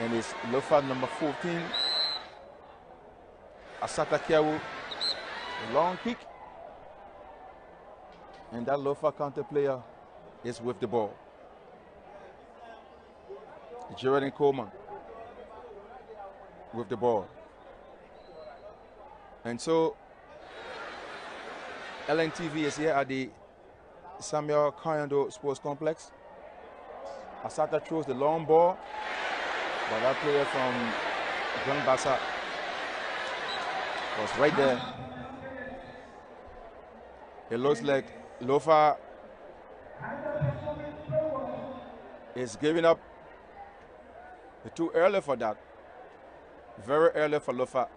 And it's Lofa number 14. Asata Kiawu, long kick. And that Lofa counter player is with the ball. Jordan Coleman with the ball. And so LNTV is here at the Samuel Kayando Sports Complex. Asata throws the long ball, but that player from Grand Bassa was right there. It looks like Lofa is giving up. It's too early for that. Very early for Lofa.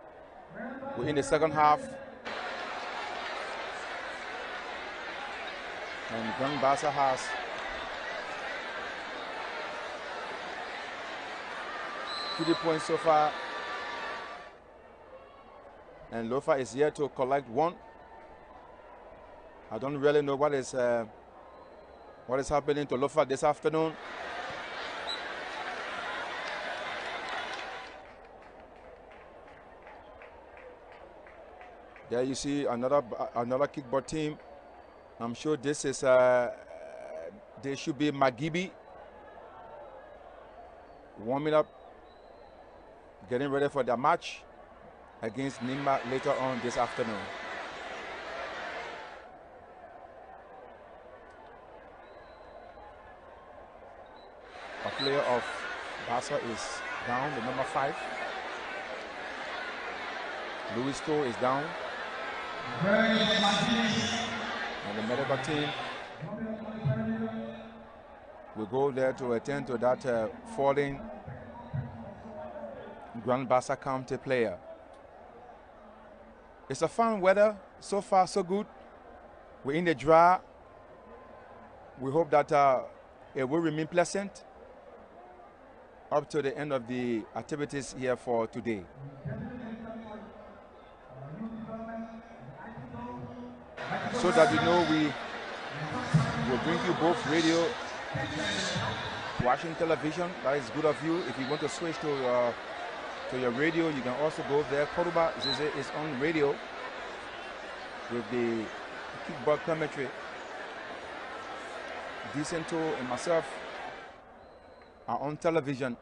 We're in the second half. And Grand Bassa has 3 points so far. And Lofa is here to collect one. I don't really know what is happening to Lofa this afternoon. There you see another kickball team. I'm sure this is they should be Magibi warming up, getting ready for their match against Nimba later on this afternoon. A player of Bassa is down, the number 5. Louis Stowe is down. And the medical team will go there to attend to that falling Grand Bassa County player. It's a fun weather. So far, so good. We're in the dry. We hope that it will remain pleasant up to the end of the activities here for today. So that you know, we will bring you both radio, watching television. That is good of you. If you want to switch to your radio, you can also go there. Koruba is on radio with the kickball commentary. Decento and myself are on television,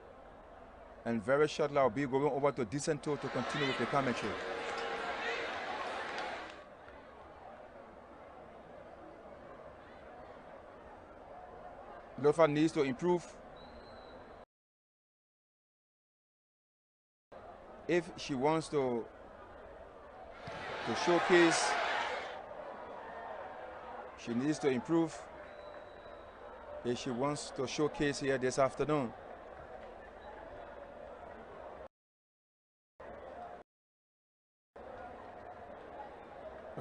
and very shortly I'll be going over to Decento to continue with the commentary. Lofa needs to improve. If she wants to showcase, she needs to improve. If she wants to showcase here this afternoon.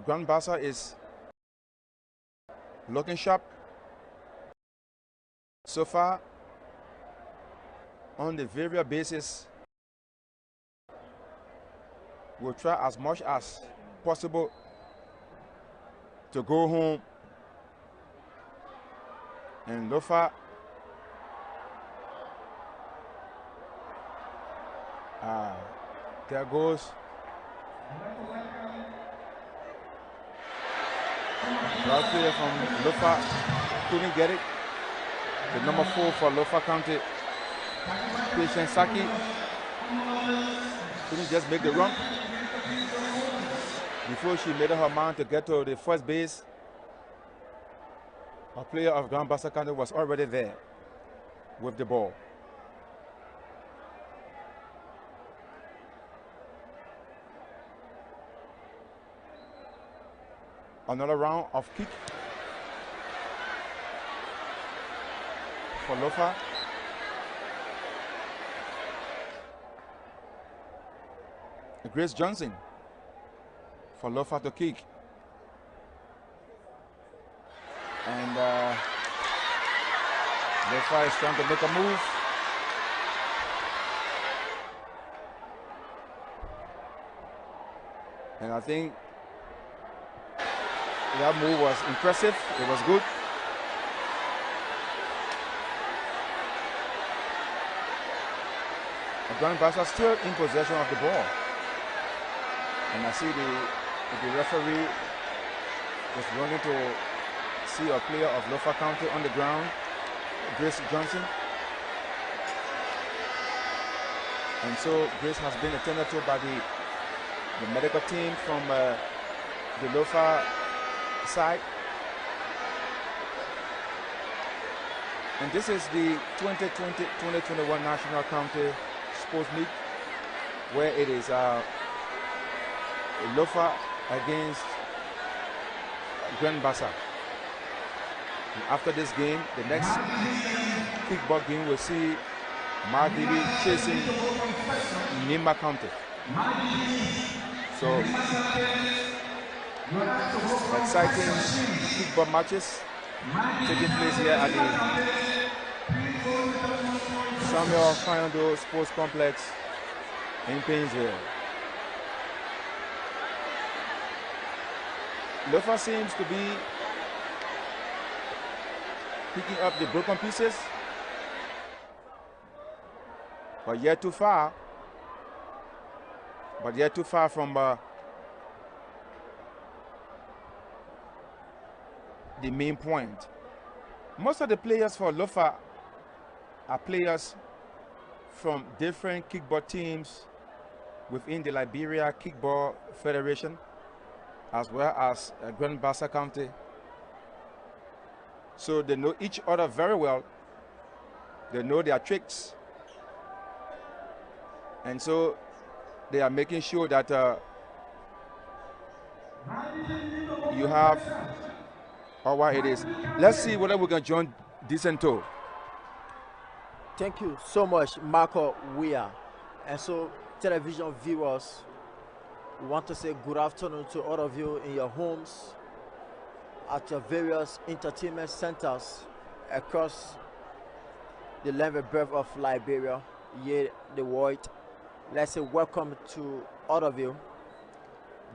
Grand Bassa is looking sharp so far on the various basis. We'll try as much as possible to go home. And Lofa there goes that player from Lofa, couldn't get it. The number 4 for Lofa County, Patient Saki, couldn't just make the run. Before she made up her mind to get to the first base, a player of Grand Bassa County was already there with the ball. Another round of kick for Lofa. Grace Johnson for Lofa to kick. And Lofa is trying to make a move. And I think that move was impressive. It was good. Grand Bassa still in possession of the ball. And I see the referee is running to see a player of Lofa County on the ground, Grace Johnson. And so Grace has been attended to by the medical team from the Lofa side. And this is the 2020-2021 National County Sports Meet, where it is Lofa against Grand Bassa. And after this game, the next kickball game will see Mardibi chasing Nimba County. So exciting kickball matches taking place here at the Samuel Fayando Sports Complex in Painesville. Lofa seems to be picking up the broken pieces, but yet too far. From the main point. Most of the players for Lofa are players from different kickball teams within the Liberia Kickball Federation, as well as Grand Bassa County. So they know each other very well. They know their tricks. And so they are making sure that you have what it is. Let's see whether we can join Decento. Thank you so much, Marco Weah. And so, television viewers, we want to say good afternoon to all of you in your homes, at your various entertainment centers across the length and breadth of Liberia, yet the world. Let's say welcome to all of you.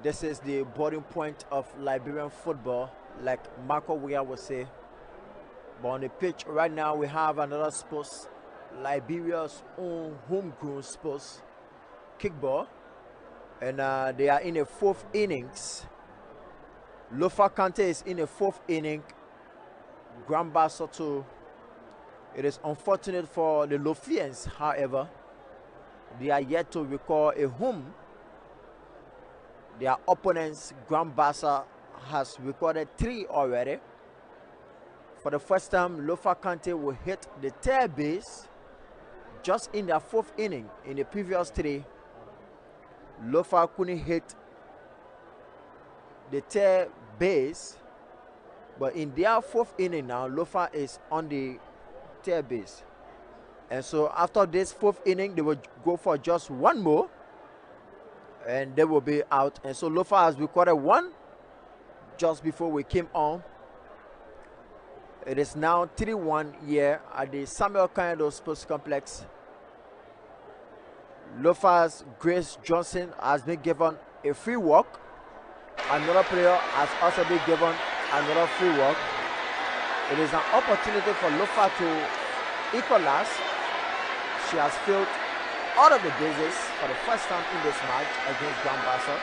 This is the boarding point of Liberian football, like Marco Weah would say. But on the pitch right now, we have another sports, Liberia's own homegrown sports, kickball. And they are in the fourth innings. Lofa County is in the fourth inning. Grand Bassa too. It is unfortunate for the Lofians, however. They are yet to record a home. Their opponents, Grand Bassa, has recorded 3 already. For the first time, Lofa County will hit the third base just in their fourth inning. In the previous 3, Lofa couldn't hit the third base, but in their fourth inning now, Lofa is on the third base. And so after this fourth inning, they will go for just one more, and they will be out. And so Lofa has recorded 1 just before we came on. It is now 3-1 here at the Samuel Kayando Sports Complex. Lofa's Grace Johnson has been given a free walk. Another player has also been given another free walk. It is an opportunity for Lofa to equalize. She has filled all of the bases for the first time in this match against Grand Bassa.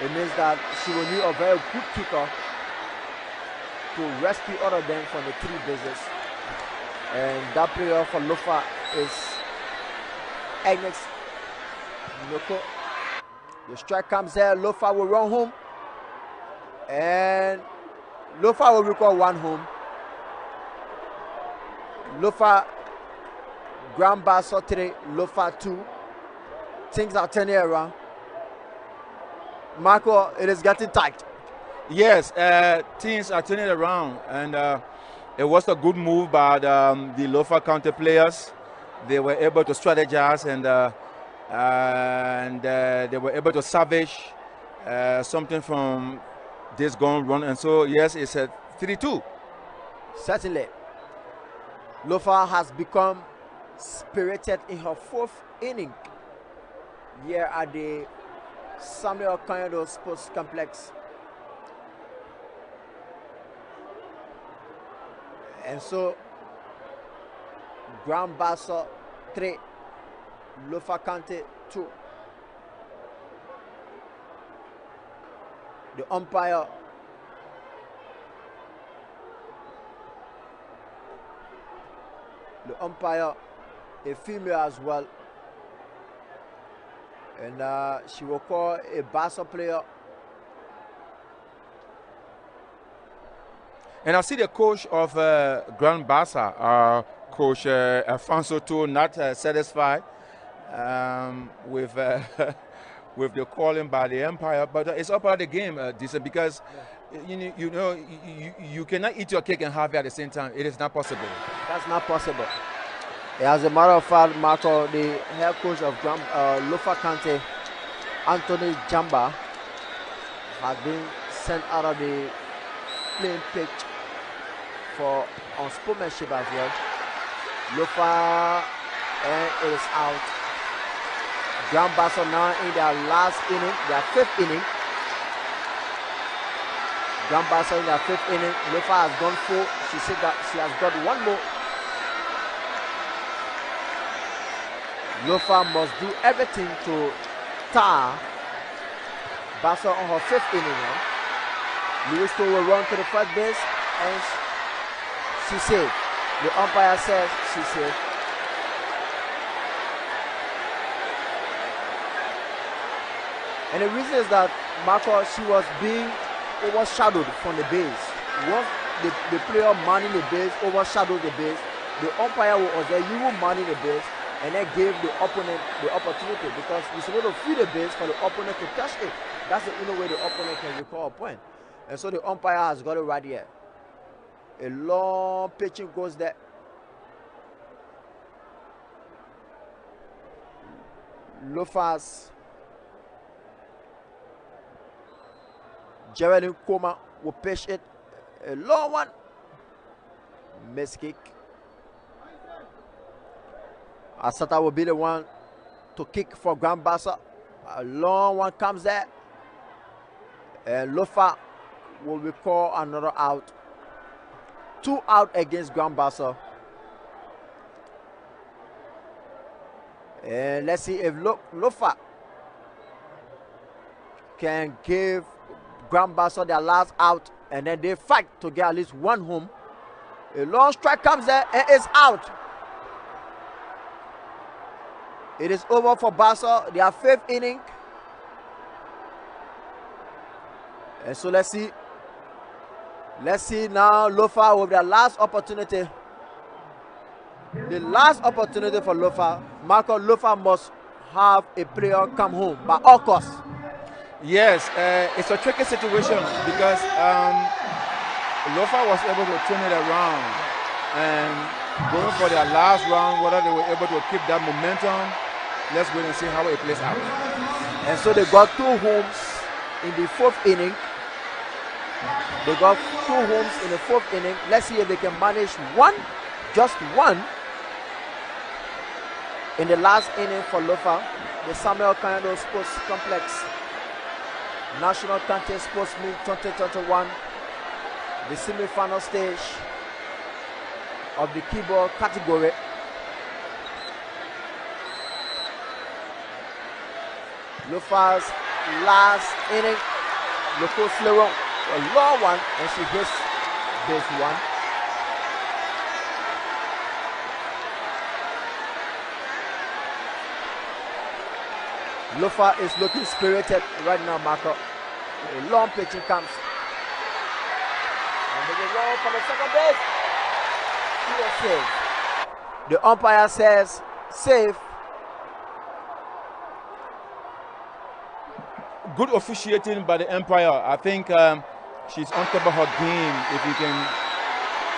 It means that she will need a very good kicker to rescue all of them from the 3 bases. And that player for Lofa is Agnes Noko. The strike comes there. Lofa will run home. And Lofa will record 1 home. Lofa, Grand Bassa 3, Lofa 2. Things are turning around. Marco, it is getting tight. Yes, things are turning around, and it was a good move by the Lofa County players. They were able to strategize, and they were able to salvage something from this gone run. And so, yes, it's a 3-2. Certainly. Lofa has become spirited in her 4th inning here at the Samuel Kayando Sports Complex. And so, Grand Bassa 3, Lofa Kante 2. The umpire a female as well, and she will call a Bassa player. And I see the coach of Grand Bassa, Coach Alfonso too, not satisfied with with the calling by the umpire, but it's all part of the game, decent, because you cannot eat your cake and have it at the same time. It is not possible. That's not possible. As a matter of fact, Marco, the head coach of Lofa Kante, Anthony Jamba, has been sent out of the playing pitch for unsportsmanship as well. Lofa, and it is out. Grand Bassa now in their last inning, their 5th inning. Grand Bassa in their 5th inning. Lofa has gone 4. She said that she has got one more. Lofa must do everything to tie Bassa on her 5th inning now. Lewiston will run to the first base, and she said, the umpire says she said. And the reason is that Marco, she was being overshadowed from the base. Once the player manning the base overshadowed the base, the umpire was there, you were manning the base, and then gave the opponent the opportunity, because you're supposed to feed the base for the opponent to touch it. That's the only way the opponent can recall a point. And so the umpire has got it right here. A long pitching goes there. Lofa's Geraldine Koma will pitch it. A long one. Miss kick. Asata will be the one to kick for Grand Bassa. A long one comes there. And Lofa will recall another out. 2 out against Grand Bassa. And let's see if Lofa can give Grand Bassa their last out, and then they fight to get at least one home. A long strike comes there and it's out. It is over for Bassa, their 5th inning. And so let's see. Let's see now Lofa with their last opportunity. The last opportunity for Lofa. Marco, Lofa must have a player come home by all costs. Yes, it's a tricky situation because Lofa was able to turn it around and going for their last round, whether they were able to keep that momentum. Let's wait and see how it plays out. And so they got 2 homes in the 4th inning. They got 2 homes in the 4th inning. Let's see if they can manage one, just one, in the last inning for Lofa. The Samuel Kanyado Sports Complex National Contest Sports Meet 2021, the semi-final stage of the keyboard category. Lofa's last inning, Loco Fleuron, a long one, and she hits base 1. Lofa is looking spirited right now, Marco. A long pitching comes. And they will roll for the second base. He was safe. The umpire says safe. Good officiating by the umpire. I think she's on top of her game. If you can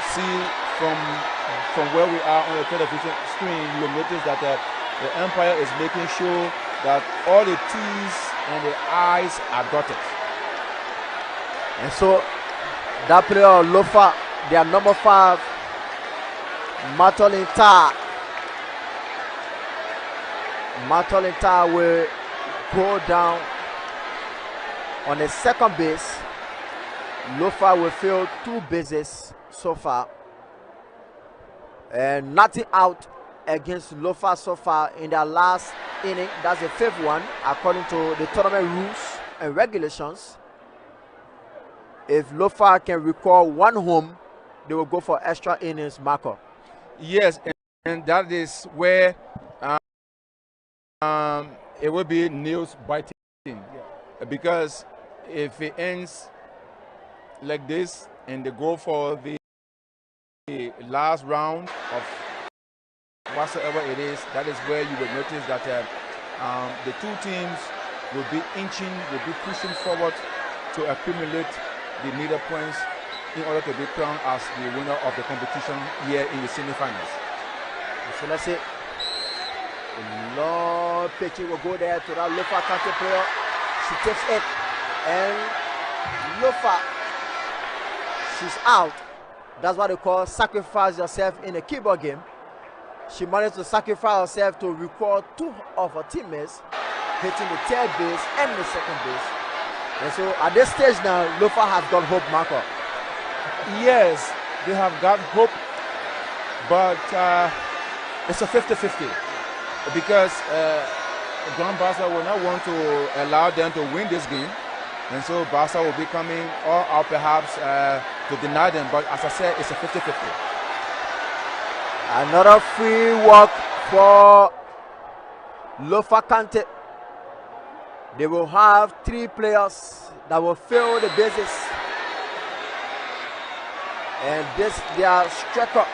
see from where we are on the television screen, you'll notice that the umpire is making sure that all the T's and the I's are dotted. And so that player Lofa, their number 5, Matolinta will go down on the second base. Lofa will fill 2 bases so far, and nothing out against Lofa so far in their last inning. That's the 5th one according to the tournament rules and regulations. If Lofa can record 1 home, they will go for extra innings, Marco. Yes, and that is where it will be nails biting. Because if it ends like this and they go for the last round of whatsoever it is, that is where you will notice that the two teams will be inching, will be pushing forward to accumulate the needed points in order to be crowned as the winner of the competition here in the semifinals. So let's say a long pitching will go there to that Lofa counter player. She takes it and Lofa, she's out. That's what they call sacrifice yourself in a keyboard game. She managed to sacrifice herself to record 2 of her teammates hitting the 3rd base and the 2nd base. And so at this stage now, Lofa has got hope, Marco. Yes, they have got hope, but it's a 50-50 because Bassa will not want to allow them to win this game, and so Bassa will be coming all out perhaps to deny them. But as I said, it's a 50-50. Another free walk for Lofa Kante. They will have 3 players that will fill the bases. And this, their striker,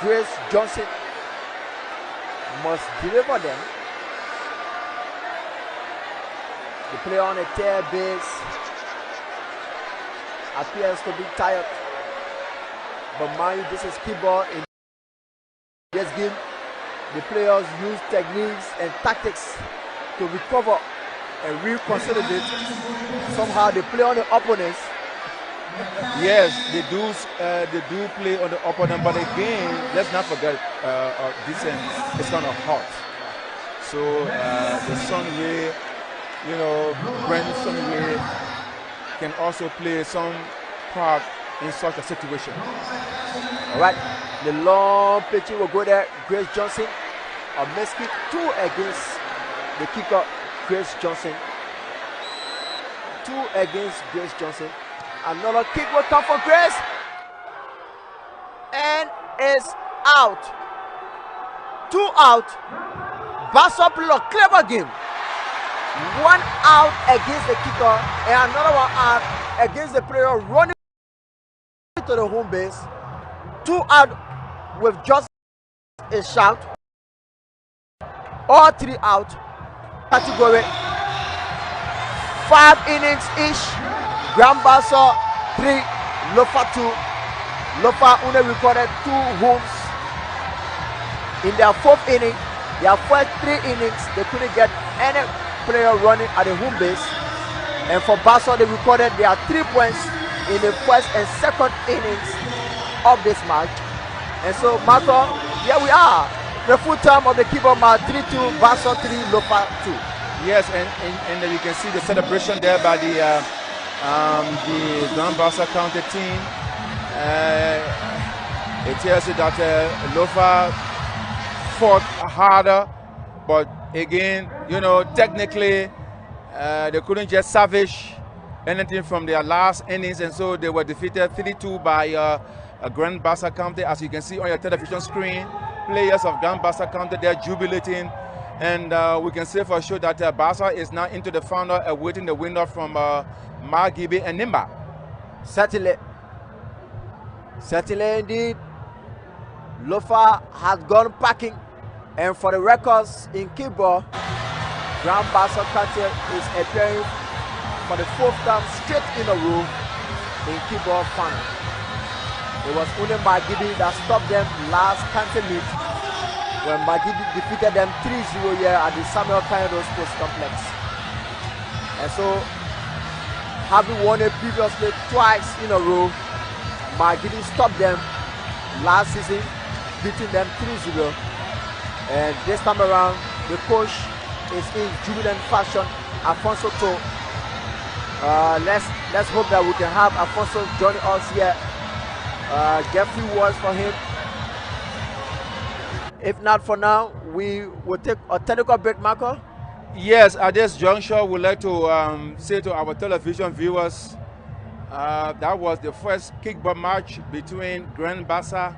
Grace Johnson, must deliver them. The player on the 3rd base appears to be tired. But mind you, this is keyboard. In this game, the players use techniques and tactics to recover and reconsolidate. Somehow they play on the opponents. Yes, they do play on the opponent, but again, let's not forget this end is kind of hot. So the sun ray, Brent sun ray can also play some part in such a situation. All right, the long pitching will go there. Grace Johnson, a miss kick, 2 against the kicker, Grace Johnson. 2 against Grace Johnson. Another kick will come for Grace, and is out. 2 out. Bassa played a clever game. 1 out against the kicker, and another 1 out against the player running to the home base. 2 out with just a shout. All 3 out. Category 5 innings each. Bassa 3, Lofa 2. Lofa only recorded 2 homes in their 4th inning. Their first 3 innings, they couldn't get any player running at the home base. And for Bassa, they recorded their 3 points in the 1st and 2nd innings of this match. And so, Marco, here we are. The full time of the keyboard match, 3-2, Bassa 3, Lofa 2. Yes, and you can see the celebration there by the Bassa County team. It tells you that Lofa fought harder, but again, technically they couldn't just salvage anything from their last innings, and so they were defeated 3-2 by Grand Bassa County. As you can see on your television screen, players of Grand Bassa County, they're jubilating, and we can say for sure that Bassa is now into the final, awaiting the winner from Margibi and Nimba. Certainly indeed. Lofa has gone packing, and for the records in keyboard, Grand Bassa County is appearing for the 4th time straight in a row in keyboard final. It was only Margibi that stopped them last county meet when Margibi defeated them 3-0 here at the Samuel Kairos Sports Complex. And so, having won it previously twice in a row, Margibi stopped them last season, beating them 3-0. And this time around, the coach is in jubilant fashion, Alfonso To. Let's hope that we can have Alfonso join us here. Get few words for him If not for now, we will take a technical break, Marco. Yes, at this juncture, we'd like to say to our television viewers that was the first kickball match between Grand Bassa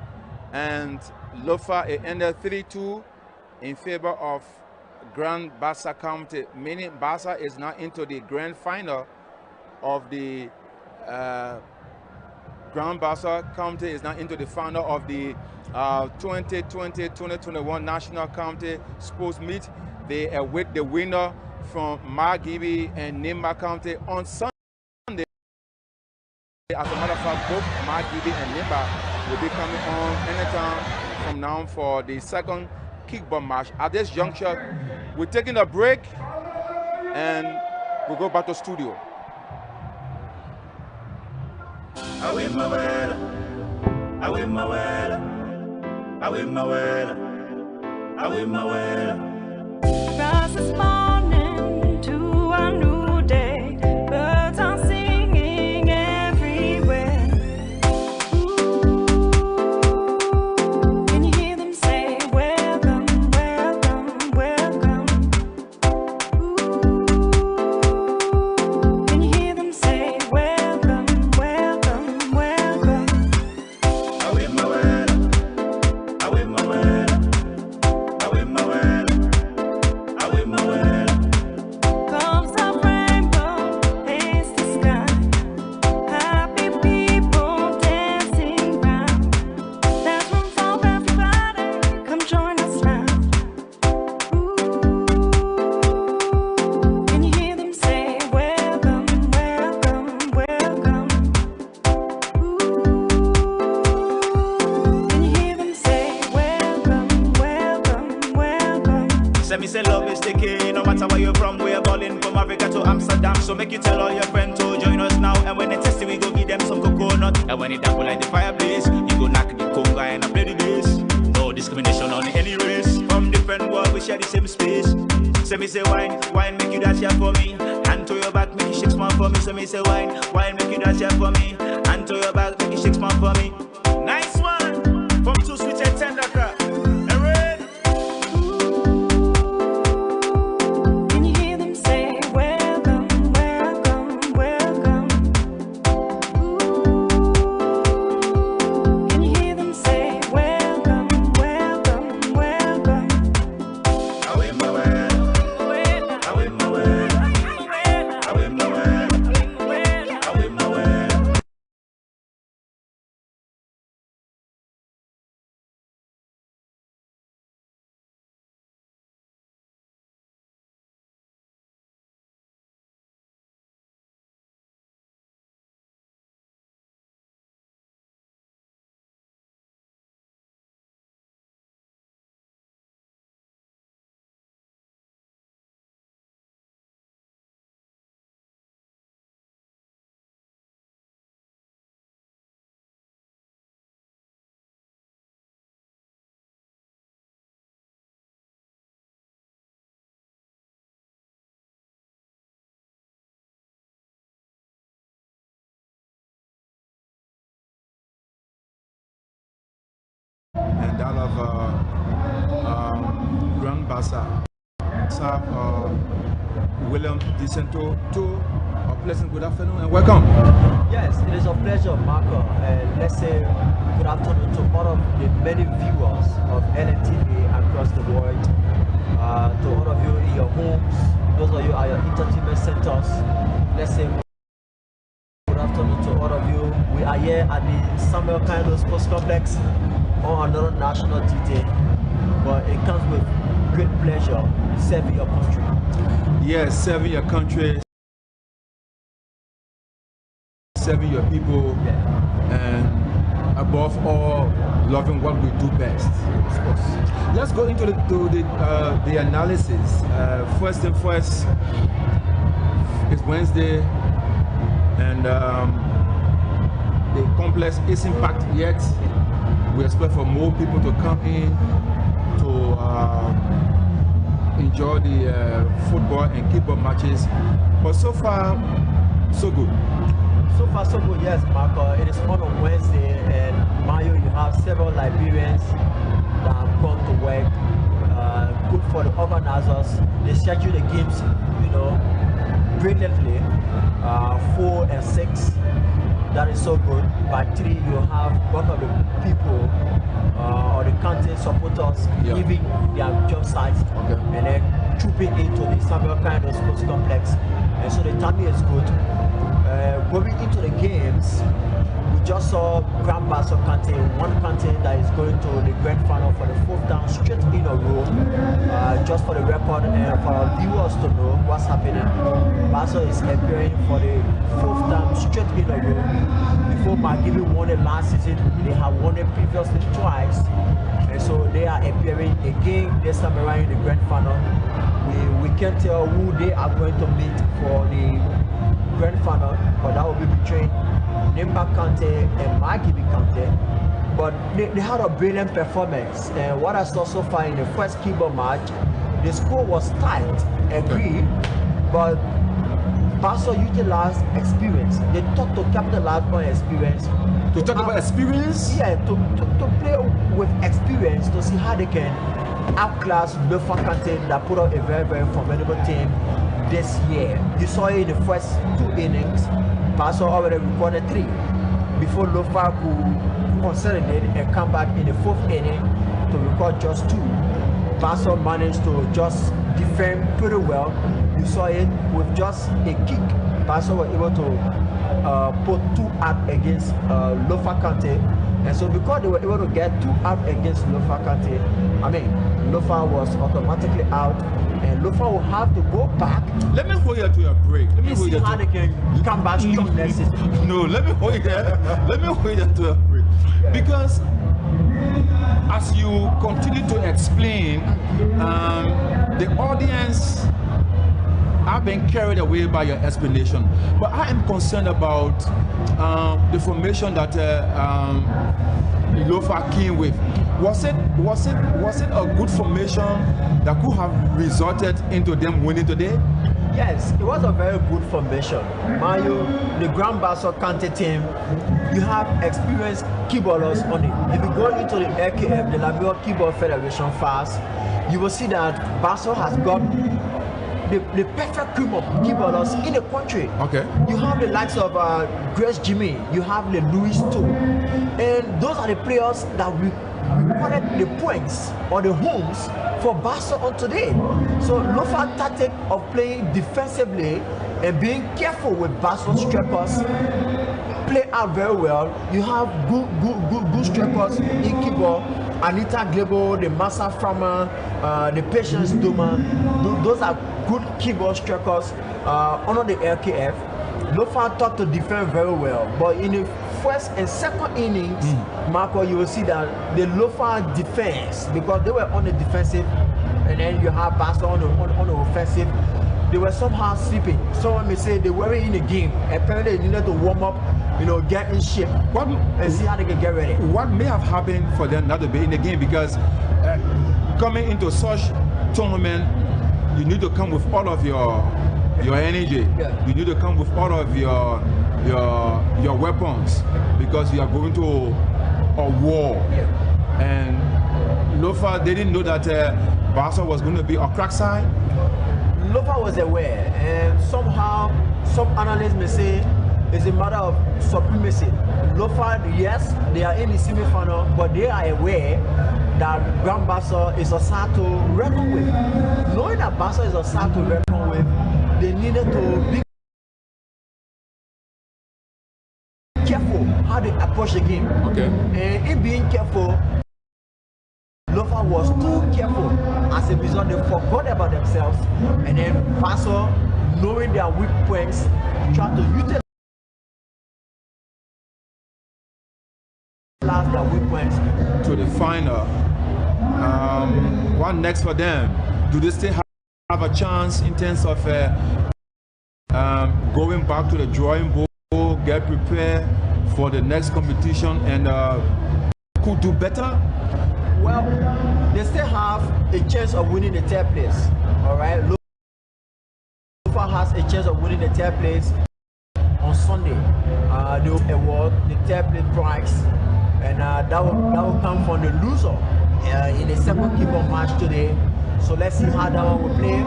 and Lofa. It ended 3-2 in favor of Grand Bassa County, meaning Bassa is now into the grand final of the Grand Bassa County is now into the final of the 2020-2021 National County Sports Meet. They await the winner from Margibi and Nimba County on Sunday. As a matter of fact, both Margibi and Nimba will be coming on anytime from now for the second kickball match. At this juncture, we're taking a break and we'll go back to studio. I win my well, I win my well, I win my well, I win my well. Rise this morning to a new day, birds are singing everywhere. Ooh, can you hear them say welcome, welcome, welcome? Ooh, can you hear them say welcome, welcome, welcome? I win my well, I win my well, I win my well. Comes the rainbow, haze the sky. Happy people dancing round. There's room for everybody. Come join us now. Ooh, can you hear them say welcome, welcome, welcome? Ooh, can you hear them say welcome, welcome, welcome? Say me say love is the key, no matter where you're from. We're balling from Africa to Amsterdam. So make you tell all your friends to join us now. And when they test it, we go give them some coconut. And when it dapple like the fireplace, you go knock the conga and I play the bass. No discrimination on any race. From different world, we share the same space. Say me say wine, wine make you dance here for me. Hand to your back, make you shake small for me. Say me say wine, wine make you dance here for me. Hand to your back, make you shake small for me. Nice one, from Too Sweet and Tender Crap. Can you hear them say welcome, welcome, welcome? Ooh, can you hear them say welcome, welcome, welcome? I win my well, I win my well, I win my well, I win my well. And that of Grand Bassa. William DeCento to a pleasant good afternoon and welcome. Yes, it is a pleasure, Marco. Let's say good afternoon to all of the many viewers of LNTV across the world. To all of you in your homes, those of you at your entertainment centers. Let's say good afternoon to all of you. We are here at the Samuel Kaindo Sports Complex on another national D-Day, but it comes with great pleasure serving your country. Yes, serving your country, serving your people, and above all, loving what we do best. Of course. Let's go into the analysis. First thing first, it's Wednesday, and the complex isn't packed yet. We expect for more people to come in to enjoy the football and kickball matches. But so far, so good. So far, so good, yes, Marco. It is fun on Wednesday, and Mayo, you have several Liberians that have come to work for the organizers. They schedule the games, you know, brilliantly. 4 and 6. That is so good. By 3, you have one of the people or the county supporters leaving their job sites and then trooping into the Samuel Kind of Sports Complex. And so the timing is good. Going into the games, we just saw Grand Bassa County, one county that is going to the grand final for the 4th time straight in a row. Just for the record and for our viewers to know what's happening, Bassa is appearing for the 4th time straight in a row. Before Magibi won it last season, they have won it previously twice. And so they are appearing again this time around in the grand final. We can't tell who they are going to meet for the grand final, but that will be between Nimba County and Magibi County. But they had a brilliant performance, and what I saw so far in the first keyboard match, the score was tight, agreed, but Bassa utilized experience. They talked to capitalize on experience. To talk about experience? Yeah, to play with experience to see how they can outclass Lofa County that put up a very, very formidable team this year. You saw it in the first 2 innings. Bassa already recorded 3 before Lofa could consolidate and come back in the 4th inning to record just 2. Bassa managed to just defend pretty well. You saw it with just a kick. Bassa was able to put 2 out against Lofa County. And so because they were able to get 2 out against Lofa County, I mean, Lofa was automatically out, and Lofa will have to go back. Let me hold you to a break. Let me see how they can come back strong next season. No, let me hold you there. Let me hold you to a break. Yeah. Because as you continue to explain, the audience have been carried away by your explanation. But I am concerned about the formation that Lofa came with. Was it a good formation that could have resulted into them winning today? Yes, it was a very good formation. Mario, the Grand Bassa County team, you have experienced keyboarders on it. If you go into the LKF, the Liberia Keyboard Federation fast, you will see that Bassa has got the perfect cream of keyboarders in the country. Okay. You have the likes of Grace Jimmy, you have the Louis too, and those are the players that we recorded the points or the homes for Bassa on today. So Lofa tactic of playing defensively and being careful with Bassa strikers play out very well. You have good strikers in keyboard. Anita Glebo, the Massa Farmer, the Patience Duma, those are good keyboard strikers under the LKF. Lofa taught to defend very well, but in the first and second innings, Marco, you will see that the Lofa defense, because they were on the defensive, and then you have Bassa on the offensive, they were somehow sleeping. Someone may say they weren't in the game. Apparently they needed to warm up, you know, get in shape and see how they can get ready. What may have happened for them not to be in the game, because coming into such tournament, you need to come with all of your energy. Yeah. You need to come with all of your weapons, because you are going to a war. Yeah. And Lofa, they didn't know that Bassa was going to be a crack side. Lofa was aware, and somehow some analysts may say it's a matter of supremacy. Lofa, yes, they are in the semi-final, but they are aware that Grand Bassa is a side to reckon with. Knowing that Bassa is a side to reckon with, they needed to be careful how they approach the game. Okay. And in being careful, Lofa was too careful. As a result, they forgot about themselves, and then Bassa, knowing their weak points, tried to utilize their weak points to the final. What next for them? Do they still have a chance in terms of going back to the drawing board, get prepared for the next competition, and could do better? Well, they still have a chance of winning the 3rd place. All right, Lofa has a chance of winning the 3rd place on Sunday. They will award the 3rd place prize, and that will come from the loser in the second keyboard match today. So let's see how that one will play.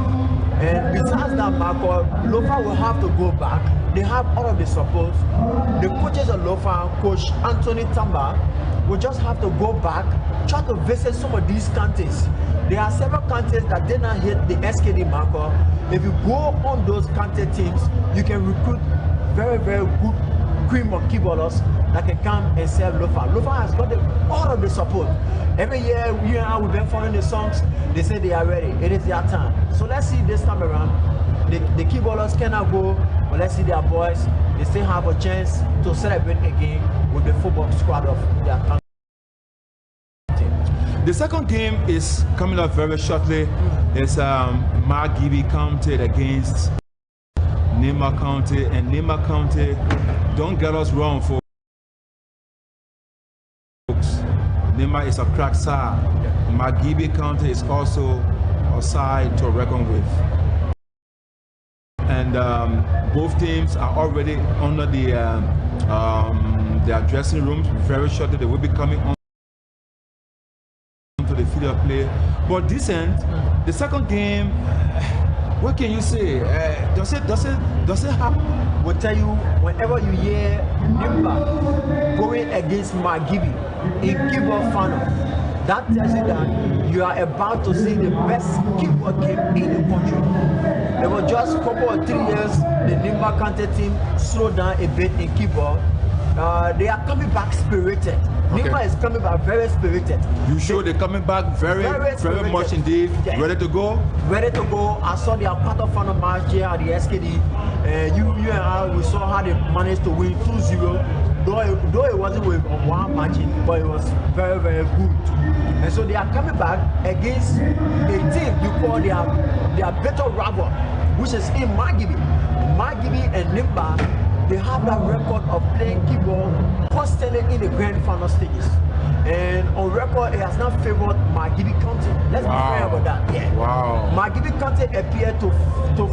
And besides that, Marco, Lofa will have to go back. They have all of the support. The coaches of Lofa, Coach Anthony Tamba, will just have to go back, try to visit some of these counties. There are several counties that did not hit the SKD Marco. If you go on those county teams, you can recruit very, very good cream of keyboarders that can come and serve Lofa. Lofa has got all of the support. Every year, we've been following the songs. They say they are ready. It is their time. So let's see this time around. The keyboarders cannot go, but let's see their boys. They still have a chance to celebrate again with the football squad of their country. The second game is coming up very shortly. It's Margibi County against Nema County, and Nema County, don't get us wrong, folks. Nema is a crack side. Margibi County is also a side to reckon with. And both teams are already under their dressing rooms. Very shortly, they will be coming on to the field of play. But this end, the second game, what can you say? Does it happen? Will tell you whenever you hear Nimba going against Margibi in keyboard final, that tells you that you are about to see the best keyboard game in the country. There were just a couple of 3 years the Nimba County team slowed down a bit in keyboard. They are coming back spirited. Okay. Nimba is coming back very spirited. You sure they're coming back very much indeed? Yeah. Ready to go? Ready to go. I saw their quarter-final match here at the SKD. You and I, we saw how they managed to win 2-0. Though it wasn't with one matching, but it was very, very good. And so they are coming back against a team you call their better rival, which is in Margibi. Margibi and Nimba, they have that record of playing keyboard constantly in the grand final stages. And on record, it has not favored Margibi County. Let's be fair about that. Yeah. Wow. Margibi County appeared to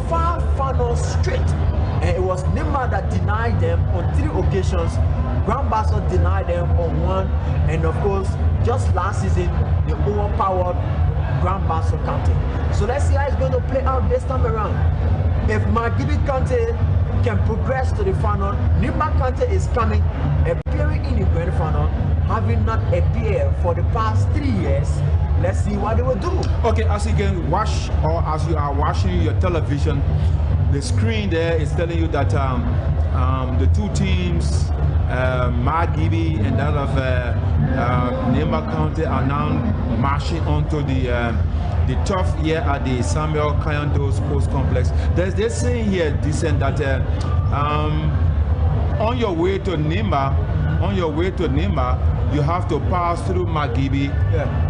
5 finals straight. And it was Nimba that denied them on 3 occasions. Bassa denied them on 1. And of course, just last season, they overpowered Bassa County. So let's see how it's going to play out this time around. If Margibi County can progress to the final, Nimba County is coming, appearing in the grand final, having not appeared for the past 3 years. Let's see what they will do. Okay, as you can watch, or as you are watching your television, the screen there is telling you that the two teams, Margibi and that of Nema County, are now marching onto the turf here at the Samuel Kayando Sports Complex. There's this saying here, decent, that on your way to Nema, you have to pass through Margibi,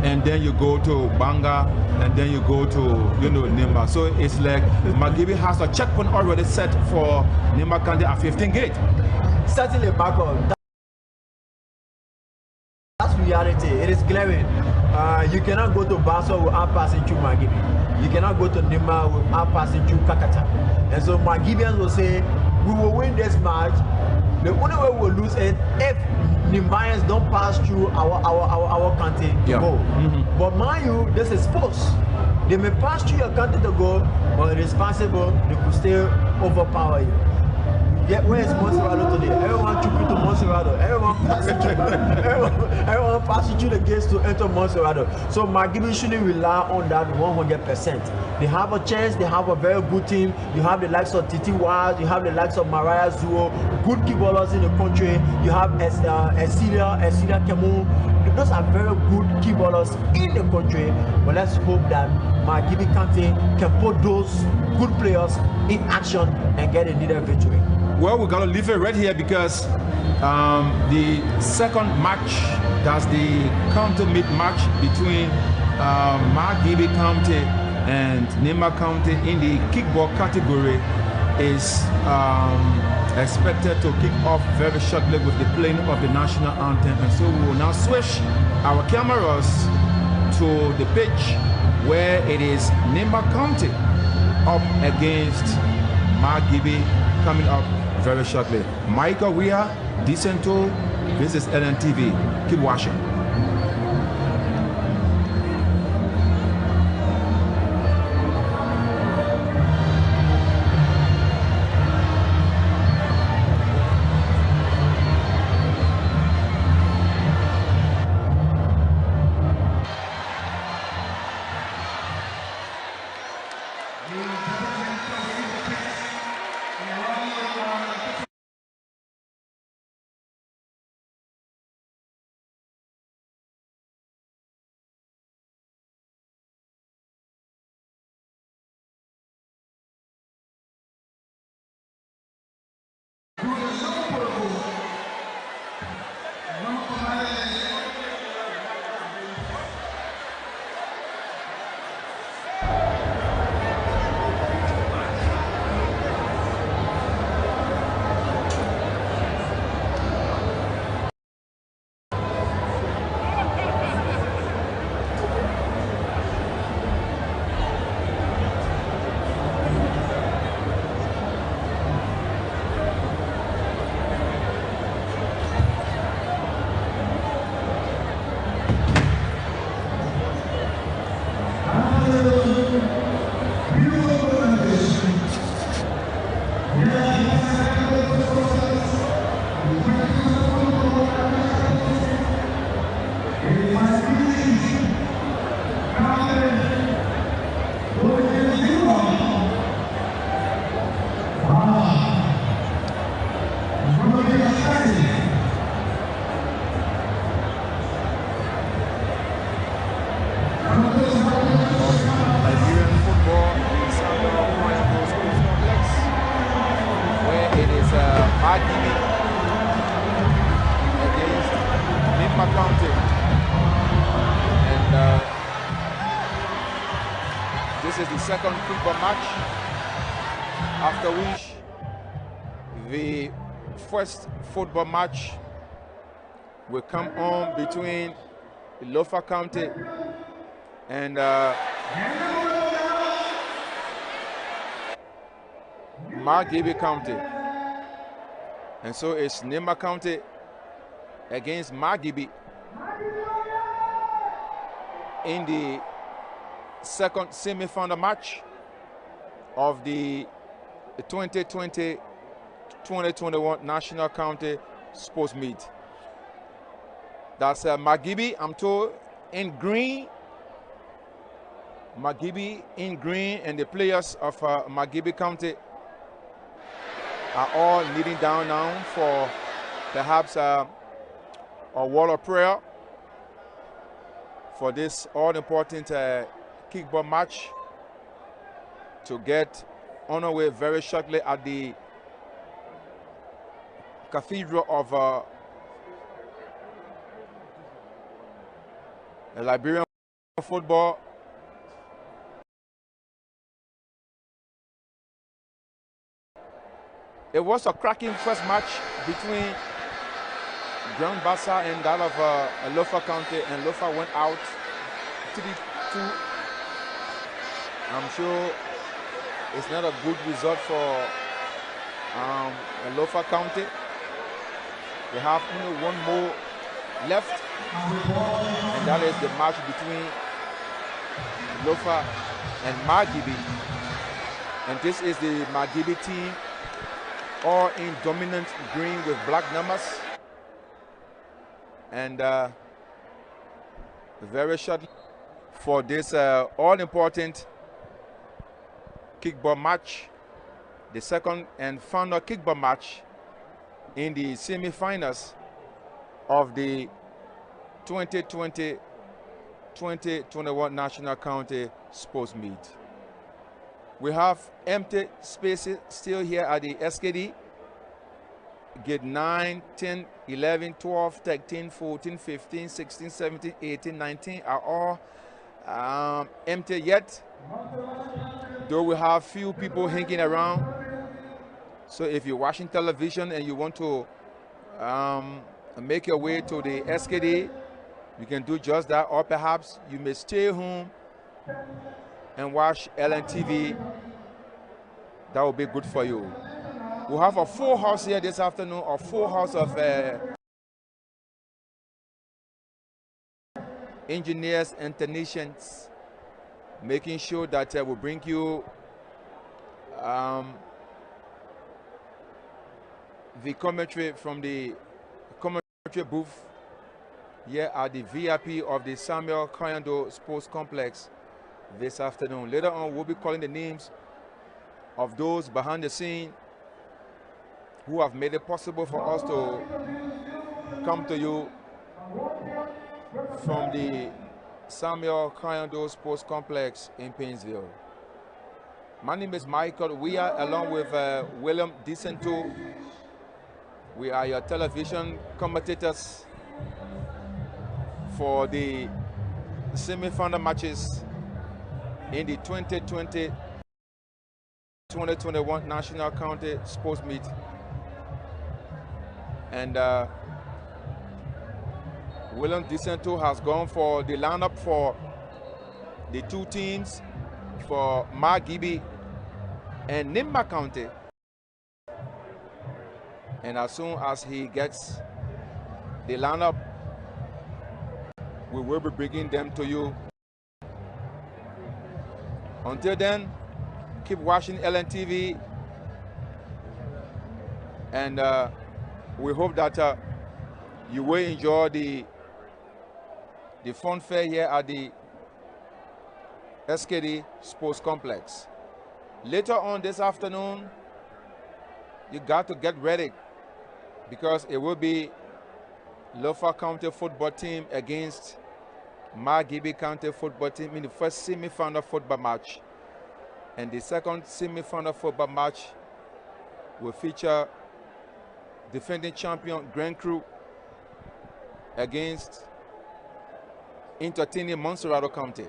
and then you go to Banga, and then you go to Nema. So it's like Margibi has a checkpoint already set for Nema County at 15 gate. Certainly, Marco. That's reality. It is glaring. You cannot go to Bassa without passing through Margibi. You cannot go to Nema without passing through Kakata. And so Margibians will say, we will win this match. The only way we will lose it if Nimbaians don't pass through our country to go. But mind you, this is sports. They may pass through your country to go, but it is possible they could still overpower you. Yet where is Monserrado today? Everyone took you to Monserrado. Everyone passing through the gates to enter Monserrado. So Margibi shouldn't rely on that 100%. They have a chance. They have a very good team. You have the likes of Titi Waz. You have the likes of Mariah Zuo. Good keyboarders in the country. You have Esilia Kemu. Those are very good keyboarders in the country. But let's hope that Margibi County can put those good players in action and get a needed victory. Well, we're going to leave it right here because the second match, that's the county meet match between Margibi County and Nema County in the kickball category, is expected to kick off very shortly with the playing of the national anthem. And so we will now switch our cameras to the pitch where it is Nema County up against Margibi coming up very shortly. Michael Weah, Decento, this is LNTV. Keep watching. This is the second football match, after which the first football match will come on between Lofa County and Margibi County. And so it's Nimba County against Margibi in the second semi-final match of the 2020-2021 National County Sports Meet. That's Margibi, I'm told, in green. Margibi in green, and the players of Margibi County are all kneeling down now for perhaps a wall of prayer for this all-important kickball match to get underway very shortly at the Cathedral of Liberian football. It was a cracking first match between Grand Bassa and that of Lofa County, and Lofa went out 3-2. I'm sure it's not a good result for Lofa County. They have only one more left, and that is the match between Lofa and Margibi. And this is the Margibi team, all in dominant green with black numbers. And very shortly for this all-important kickball match, the second and final kickball match in the semi-finals of the 2020-2021 National County Sports Meet. We have empty spaces still here at the SKD. Gate 9, 10, 11, 12, 13, 14, 15, 16, 17, 18, 19 are all empty yet, though we have few people hanging around. So if you're watching television and you want to make your way to the SKD, you can do just that, or perhaps you may stay home and watch LNTV. That will be good for you. We have a full house here this afternoon, a full house of engineers and technicians, making sure that we bring you the commentary from the commentary booth here at the VIP of the Samuel Kayando Sports Complex this afternoon. Later on, we'll be calling the names of those behind the scene who have made it possible for us to come to you from the Samuel Kayando Sports Complex in Painesville. My name is Michael. We are along with William DeSanto. We are your television commentators for the semi-final matches in the 2020-2021 National County Sports Meet. And William DeSanto has gone for the lineup for the two teams for Margibi and Nimba County. And as soon as he gets the lineup, we will be bringing them to you. Until then, keep watching LNTV And we hope that you will enjoy the fun fair here at the SKD Sports Complex. Later on this afternoon, you got to get ready because it will be Lofa County football team against Margibi County football team in the first semi-final football match. And the second semi-final football match will feature defending champion Grand Crew against entertaining Montserrat County.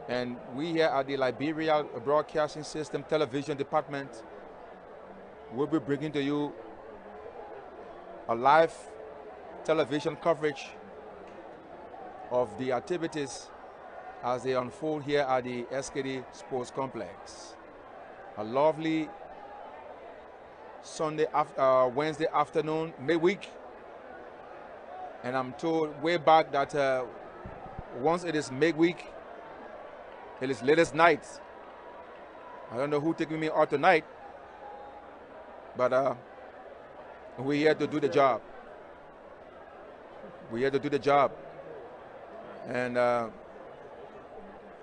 And we here at the Liberia Broadcasting System Television Department will be bringing to you a live television coverage of the activities as they unfold here at the SKD Sports Complex. A lovely Wednesday afternoon, midweek. And I'm told way back that once it is midweek, it is latest night. I don't know who taking me out tonight, but we're here to do the job. We're here to do the job. And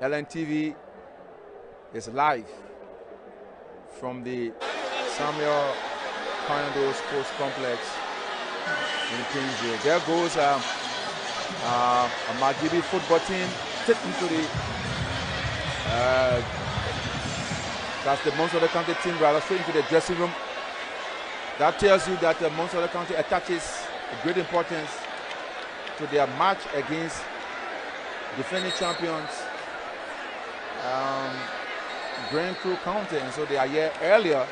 LNTV is live from the Samuel Condo Sports Complex in Kingsville. There goes a Margibi football team straight into the that's the Montserrat County team, rather, straight into the dressing room. That tells you that Montserrat County attaches great importance to their match against defending champions Grand Crew County, and so they are here earlier.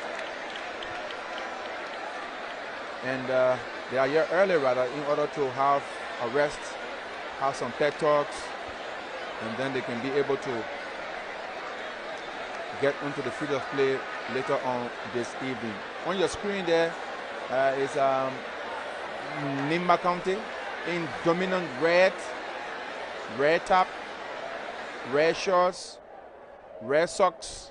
And they are here early, rather, in order to have a rest, have some pep talks, and then they can be able to get onto the field of play later on this evening. On your screen there is Nimba County in dominant red top, red shorts, red socks.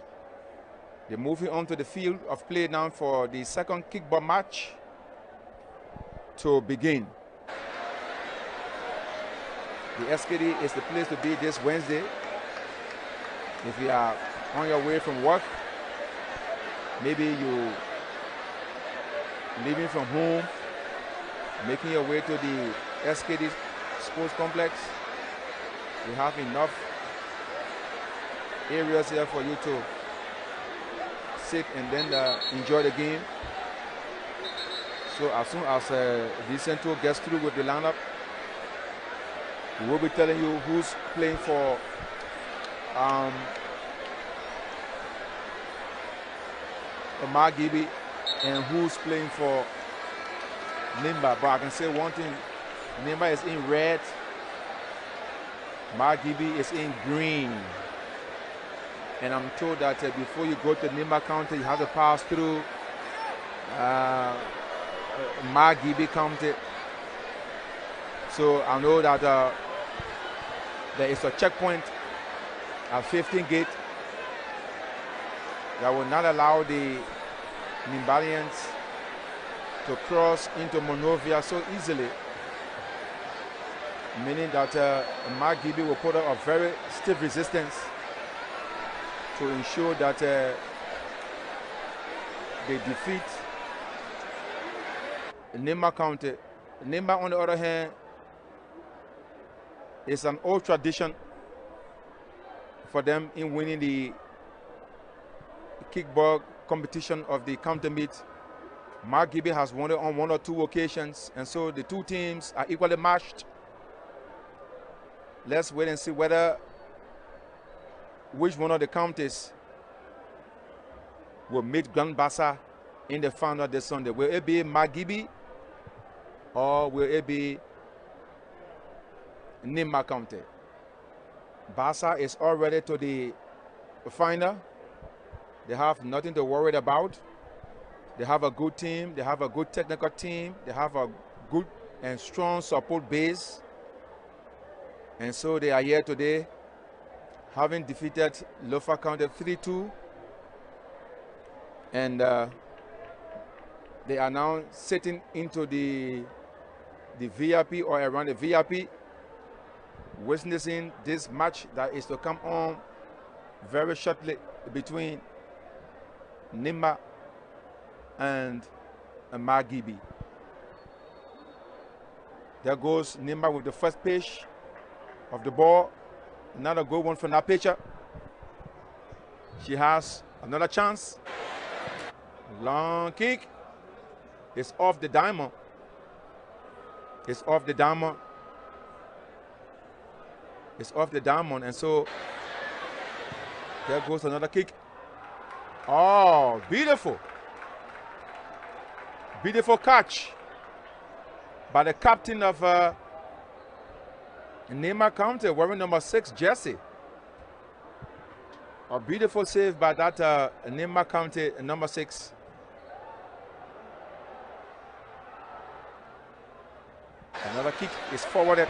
They're moving on to the field of play now for the second kickball match to begin. The SKD is the place to be this Wednesday. If you are on your way from work, maybe you leaving from home, making your way to the SKD Sports Complex, we have enough areas here for you to sit and then enjoy the game. So as soon as Vicento gets through with the lineup, we will be telling you who's playing for Margibi and who's playing for Nimba. But I can say one thing, Nimba is in red, Margibi is in green. And I'm told that before you go to Nimba County, you have to pass through Margibi County. So I know that there is a checkpoint at 15 gate that will not allow the Nimbalians to cross into Monrovia so easily, meaning that Margibi will put up a very stiff resistance to ensure that they defeat Nimba County. Nimba, on the other hand, is an old tradition for them in winning the kickball competition of the county meet. Margibi has won it on one or two occasions, and so the two teams are equally matched. Let's wait and see which one of the counties will meet Grand Bassa in the final this Sunday. Will it be Margibi or will it be Nimba County? Bassa is already to the final. They have nothing to worry about. They have a good team. They have a good technical team. They have a good and strong support base. And so they are here today, having defeated Lofa County 3-2. And They are now sitting into the VIP or around the VIP, witnessing this match that is to come on very shortly between Nimba and Magibi. There goes Nimba with the first pitch of the ball. Another good one from that pitcher. She has another chance. Long kick. It's off the diamond. It's off the diamond. It's off the diamond. And so there goes another kick. Oh, beautiful. Beautiful catch by the captain of Nimba County, wearing number 6 jersey. A beautiful save by that Nimba County number 6. Another kick is forwarded.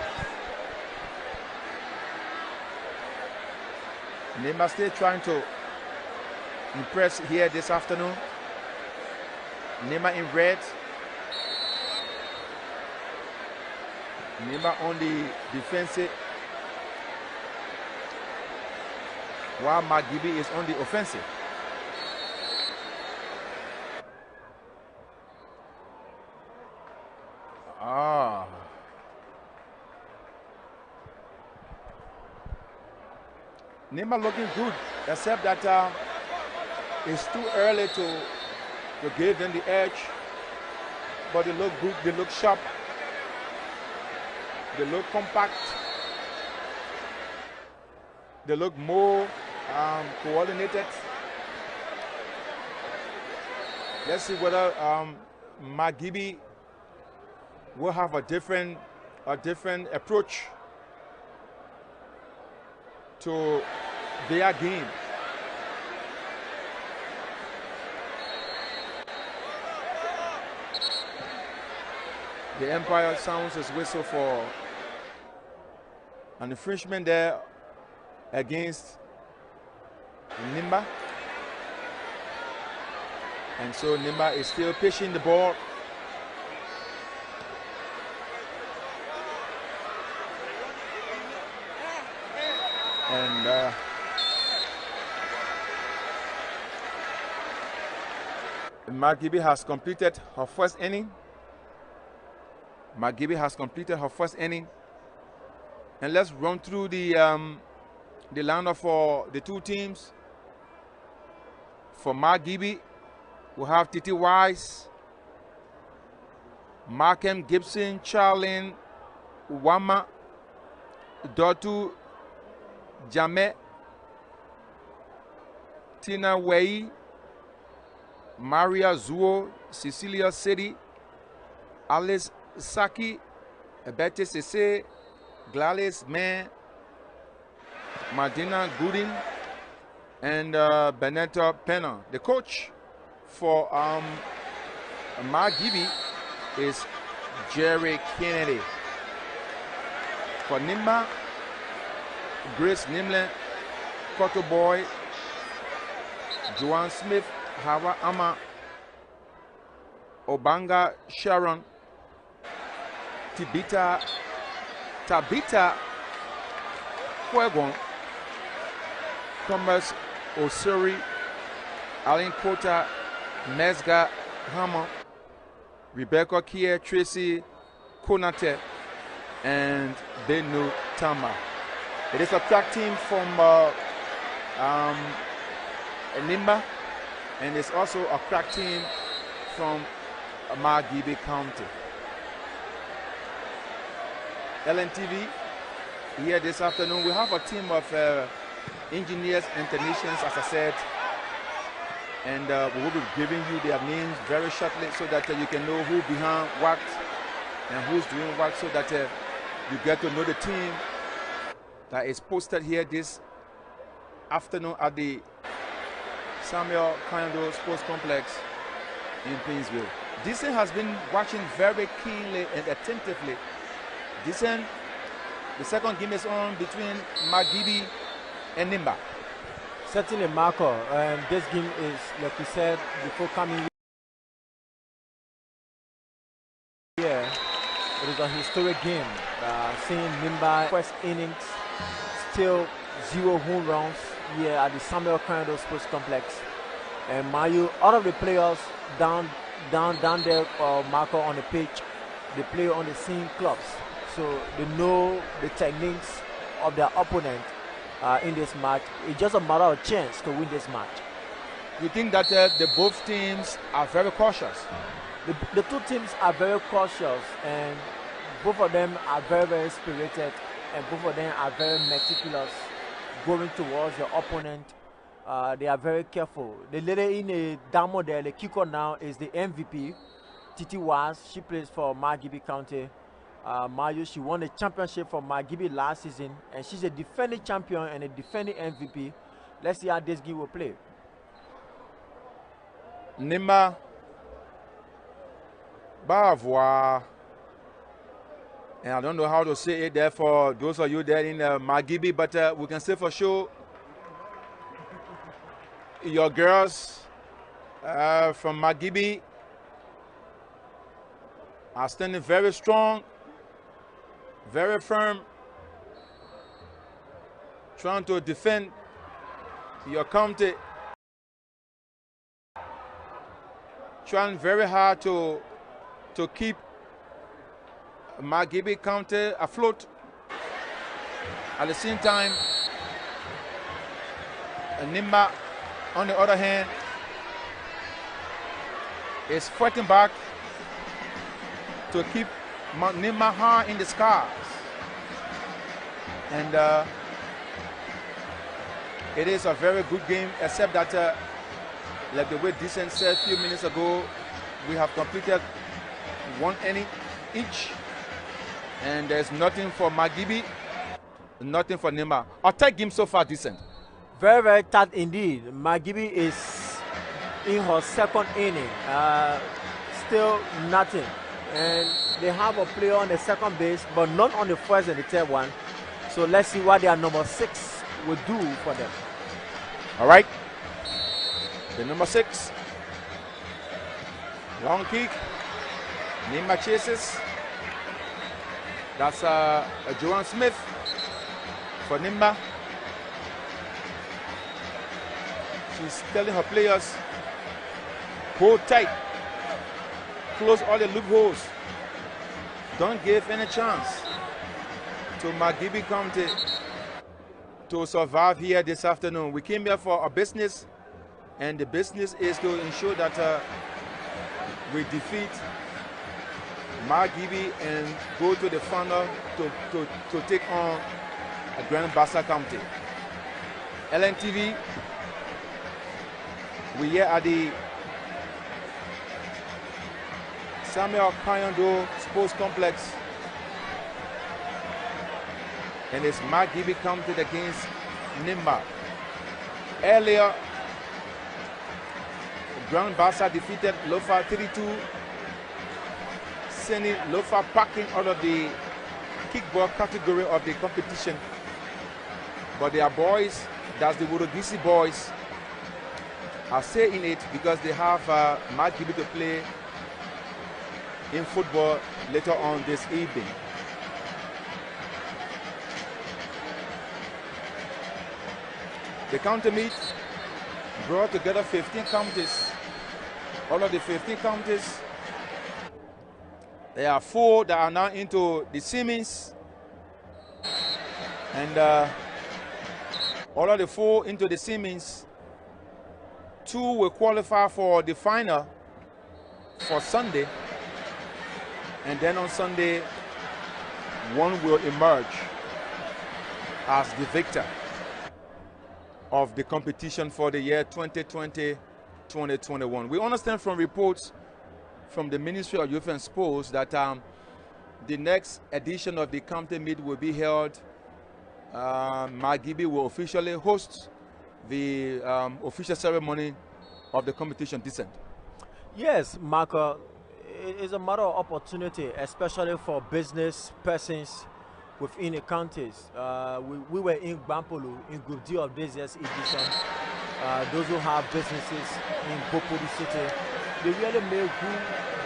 Nimba still trying to impress here this afternoon. Nimba in red. Nimba on the defensive, while Magibi is on the offensive. Nimba looking good, except that it's too early to give them the edge. But they look good, they look sharp, they look compact, they look more coordinated. Let's see whether Magibi will have a different approach to their game. The umpire sounds his whistle for an infringement there against Nimba. And so Nimba is still pitching the ball. And Magibi has completed her first inning. Magibi has completed her first inning. And let's run through the lineup for the two teams. For Magibi, we have Titi Wise, Markham Gibson, Charlene Wama, Dotu Jame, Tina Wei, Maria Zuo, Cecilia City, Alice Saki, Betty Sese, Gladys Mann, Martina Gooding, and Benetta Penna. The coach for Magibi is Jerry Kennedy. For Nimba, Grace Nimlen, Cotto Boy, Joanne Smith, Hawa Ama, Obanga Sharon, Tabitha Fuegon, Thomas Osiri, Alan Kota, Mesga Hammer, Rebecca Kier, Tracy Konate, and Benu Tama. It is a track team from Nimba, and it's also a crack team from Magibi County. LNTV, here this afternoon, we have a team of engineers and technicians, as I said, and we will be giving you their names very shortly so that you can know who behind what and who's doing what, so that you get to know the team that is posted here this afternoon at the Samuel Kando Sports Complex in Painesville. Dixon has been watching very keenly and attentively. Dixon, the second game is on between Magibi and Nimba. Certainly, Marco, this game is, like we said before coming is a historic game. Seeing Nimba first innings, still 0 home runs here at the Samuel Kando Sports Complex. And Mayu, all of the players down there, Marco on the pitch, they play on the same clubs, so they know the techniques of their opponent in this match. It's just a matter of chance to win this match. You think that the both teams are very cautious? The two teams are very cautious, and both of them are very, very spirited, and both of them are very meticulous going towards the opponent. They are very careful. The lady in the Damo there, the kicker now, is the MVP, Titi Was. She plays for Margibi County. Mayu, she won the championship for Margibi last season, and she's a defending champion and a defending MVP. Let's see how this game will play. Nimba Bavois, and I don't know how to say it there for those of you there in Margibi, but we can say for sure your girls from Margibi are standing very strong, very firm, trying to defend your county, trying very hard to keep Margibi County afloat. At the same time, Nimba, on the other hand, is fighting back to keep Nimba high in the skies. And it is a very good game, except that, like the way Decent said a few minutes ago, we have completed 1 inning each, and there's nothing for Margibi, nothing for Nimba. Our tight game so far, Decent. Very, very tight indeed. Margibi is in her second inning, still nothing. And they have a player on the second base, but not on the first and the third one. So let's see what their number 6 will do for them. All right. The number 6. Long kick. Nimba chases. That's Joanne Smith for Nimba. She's telling her players, hold tight, close all the loopholes, don't give any chance to Margibi County to survive here this afternoon. We came here for a business, and the business is to ensure that we defeat Margibi and go to the final to take on a Grand Bassa County. LNTV, we here at the Samuel Kando Sports Complex, and it's Margibi County against Nimba. Earlier, Grand Bassa defeated Lofa 3-2, sending Lofa packing out of the kickball category of the competition. But their boys, that's the Wurugisi boys, are saying it because they have Margibi to play in football later on this evening. The county meet brought together 15 counties. All of the 15 counties, there are 4 that are now into the semis, and all of the 4 into the semis, 2 will qualify for the final for Sunday, and then on Sunday 1 will emerge as the victor of the competition for the year 2020-2021. We understand from reports from the Ministry of Youth and Sports that the next edition of the county meet will be held. Margibi will officially host the official ceremony of the competition. Decent. Yes, Marco, it is a matter of opportunity, especially for business persons within the counties. We were in Bampolu in Group D of this year's edition. Those who have businesses in Bopodi City, they really made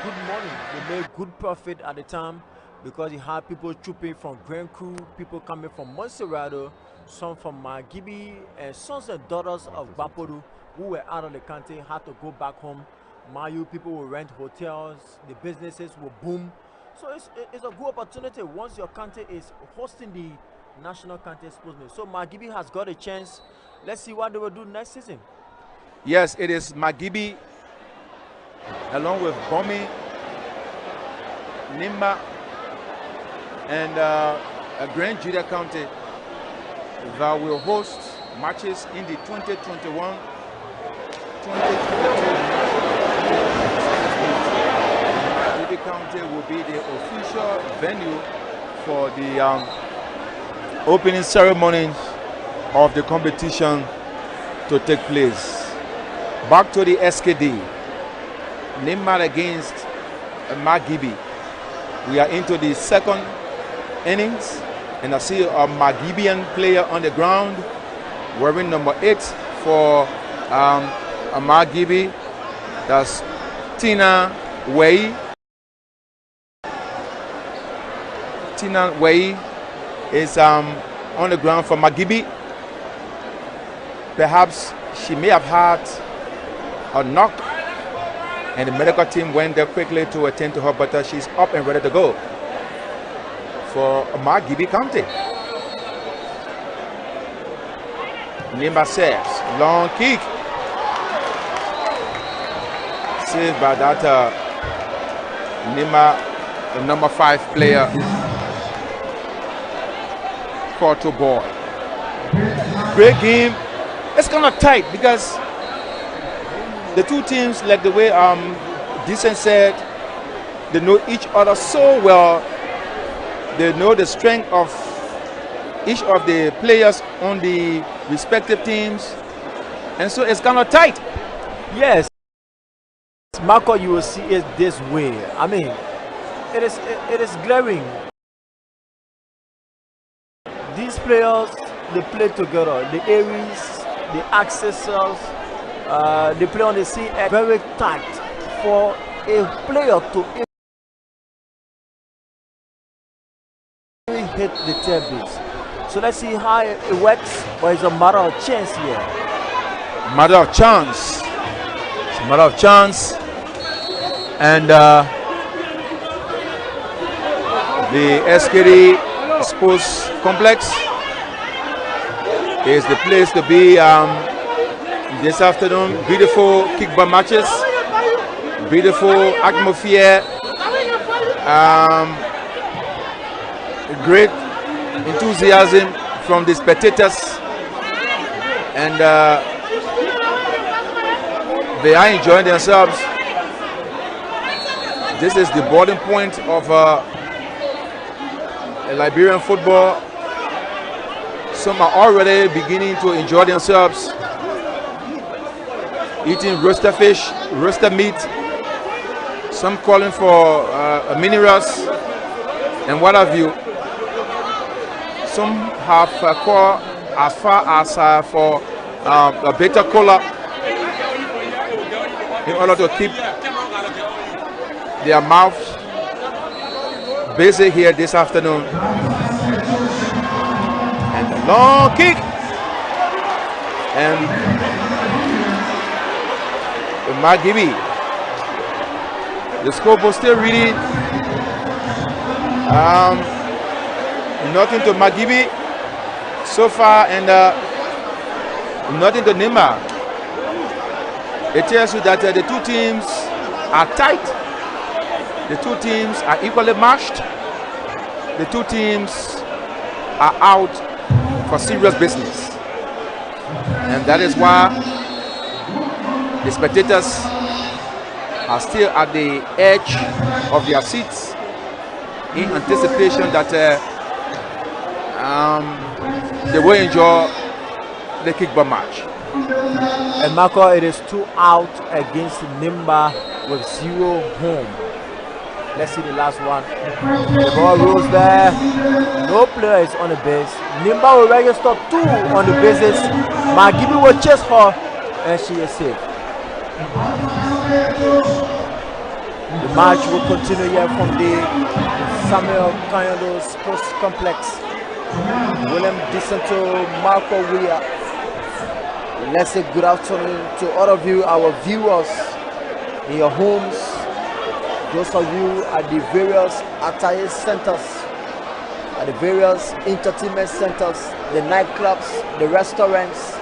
good money. They made good profit at the time. because you have people trooping from Grand Crew, people coming from Monserrado, some from Magibi, and sons and daughters of Bapodu who were out of the country had to go back home. Mayu people will rent hotels, the businesses will boom. So it's a good opportunity once your country is hosting the national country sports meet. So Magibi has got a chance. Let's see what they will do next season. Yes, it is Magibi along with Bomi, Nimba, and Grand Juda County that will host matches in the 2021 Magibi County will be the official venue for the opening ceremony of the competition to take place. Back to the SKD. Nimba against Magibi. We are into the second innings, and I see a Magibian player on the ground wearing number 8 for Magibi. That's Tina Wei. Tina Wei is on the ground for Magibi. Perhaps she may have had a knock, and the medical team went there quickly to attend to her, but she's up and ready to go for Magibi County. Nimba serves, long kick, saved by that Nimba, the number 5 player, Porto Boy. Great game. It's kind of tight because the two teams, like the way Decent said, they know each other so well. They know the strength of each of the players on the respective teams, and so it's kind of tight. Yes, Marco, you will see it this way. I mean, it is glaring. These players, they play together. The Aries, the Accessors, they play on the sea very tight for a player to hit the tailbase. So let's see how it works, but it's a matter of chance here. Matter of chance. It's a matter of chance. And the SKD Sports Complex is the place to be this afternoon. Beautiful kickball matches, beautiful atmosphere, great enthusiasm from the spectators, and they are enjoying themselves. This is the boiling point of Liberian football. Some are already beginning to enjoy themselves, eating roasted fish, roasted meat. Some calling for a mini roast and what have you. Some have called as far as for a bitter cola in order to keep their mouths busy here this afternoon. And a long kick, and Magibi. The scoreboard still reading nothing to Magibi so far, and nothing to Nimba. It tells you that the two teams are tight. The two teams are equally matched. The two teams are out for serious business, and that is why the spectators are still at the edge of their seats in anticipation that they will enjoy the kickball match. And Marco, it is 2 out against Nimba with 0 home. Let's see the last one. The ball rolls there. No player is on the base. Nimba will register 2 on the bases. Magibi will chase her, and she is safe. The match will continue here from the Samuel Kanyado Sports Complex. William DeSanto, Marco Weir. Let's say good afternoon to all of you, our viewers in your homes, those of you at the various attire centers, at the various entertainment centers, the nightclubs, the restaurants,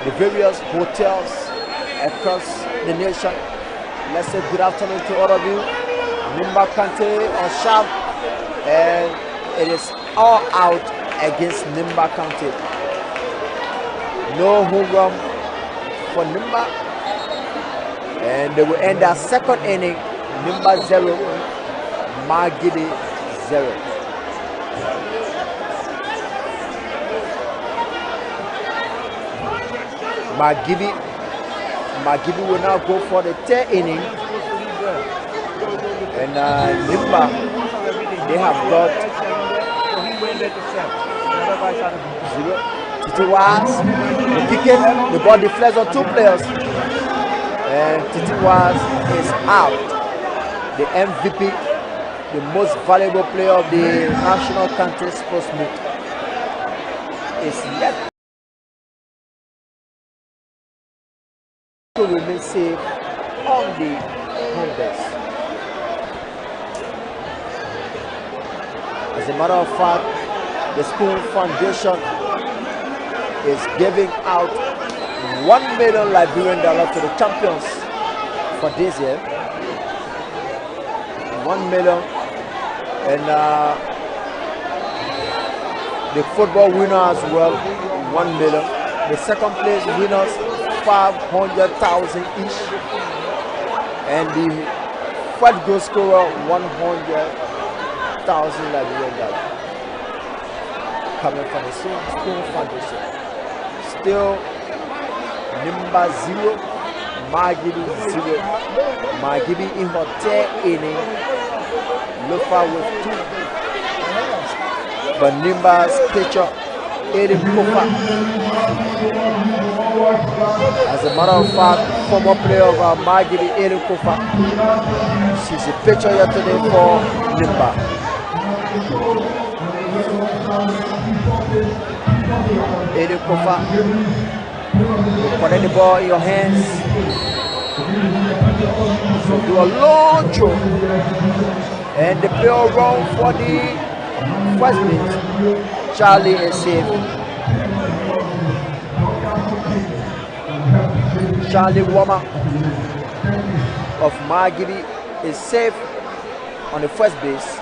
the various hotels across the nation. Let's say good afternoon to all of you. Nimba Kante on sharp, and it is all out against Nimba Kante. No home run for Nimba, and they will end their second inning. Nimba 0, Margidi 0. Margidi will now go for the third inning, and Nimba, they have got 0. Titi Was, the kicking, the ball deflects on 2 players, and Titi Was is out. The MVP, the most valuable player of the National Country Sports Meet, is yet to remain safe on the home base. As a matter of fact, the Spoon Foundation is giving out $1 million Liberian to the champions for this year. 1 million, and the football winner as well, 1 million. The second place winners, 500,000 each, and the first goal scorer, 100,000 Liberian dollars coming from the Spoon Foundation. Still, Nimba 0, Margidi 0. Margidi in her third inning, Lofa with 2. But Nimba's pitcher, Eddie Kofa, as a matter of fact, former player of Margidi, Eddie Kofa, she's a pitcher here today for Nimba. Eddie Kofa, you connect the ball in your hands. So do a long throw, and the player run for the first base. Charlie is safe. Charlie Wama of Margidi is safe on the first base.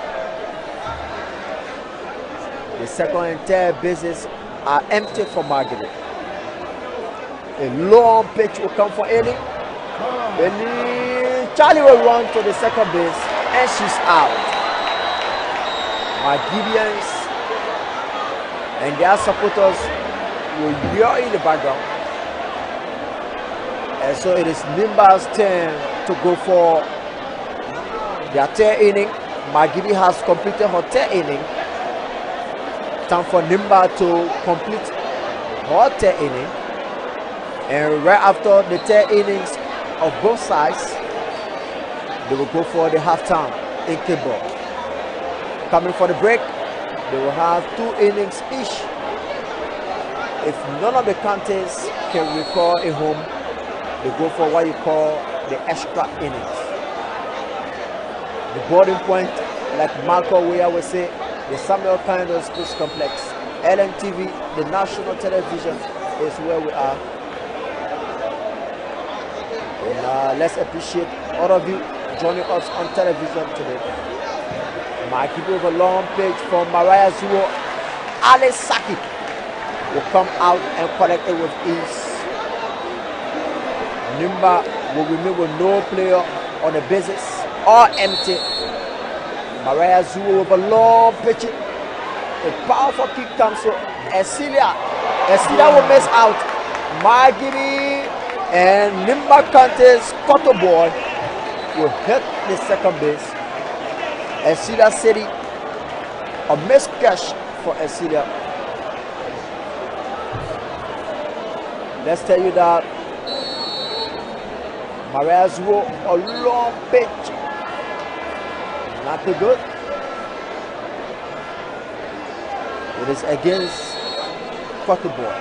The second and third bases are empty for Margidi. A long pitch will come for Ellie. Charlie will run to the second base, and she's out. Margidians and their supporters will yell in the background. And so it is Nimba's turn to go for their third inning. Margidi has completed her third inning. Time for Nimba to complete her third inning. And right after the third innings of both sides, they will go for the halftime in Kimball. Coming for the break, they will have 2 innings each. If none of the counties can recall a home, they go for what you call the extra innings. The boarding point, like Marco Weir will say, the Samuel Kanyado Sports Complex, LMTV, the national television is where we are. And let's appreciate all of you joining us on television today. Mikey with a long pitch from Mariah Zuo. Ali Saki will come out and collect it with ease. Nimba will remain with no player on the bases, all empty. Mariah Zuo with a long pitch. A powerful kick comes to Esilia. Esilia will miss out. Margidi and Nimba Kante's cutter ball will hit the second base. Esilia City, a missed catch for Esilia. Let's tell you that Mariah Zuo, a long pitch Not too good. It is against Portugal.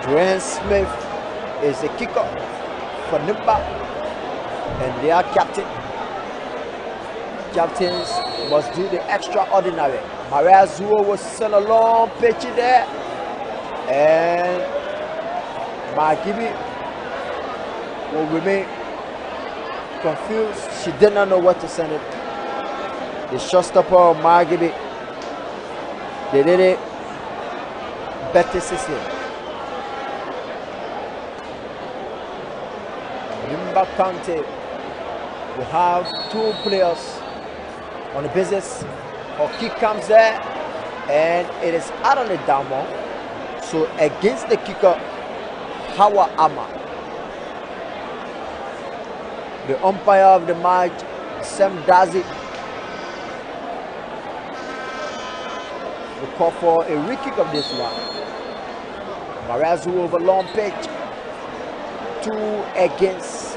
Dwayne Smith is the kicker for Nimba, and they are captain. Captains must do the extraordinary. Maria Zuo was sent a long pitch there, and Magibi will remain confused. She did not know what to send it. The showstopper Magibi, they did it better system. Nimba County will have two players on the basis of kick comes there, and it is out on the downmount. So against the kicker, Hawa Ama. The umpire of the match, Sam Dazi, will call for a re-kick of this one. Marazu over long pitch. 2 against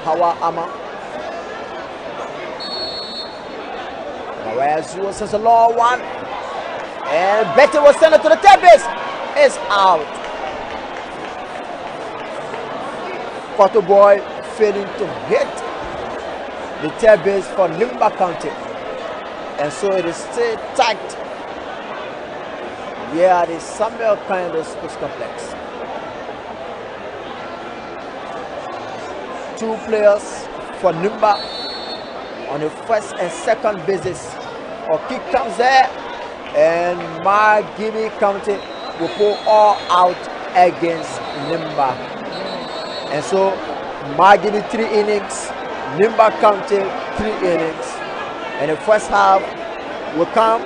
Hawa Ama. Marazu says a long one. And Betty was sent it to the third base. It's out. Photo boy failing to hit the third base for Nimba County. And so it is still tight. Yeah, the Samuel Kaindo Sports Complex. 2 players for Nimba on the first and second bases. Or kick comes there, and Margibi County will pull all out against Nimba. And so Margibi 3 innings, Nimba County 3 innings, and the first half will come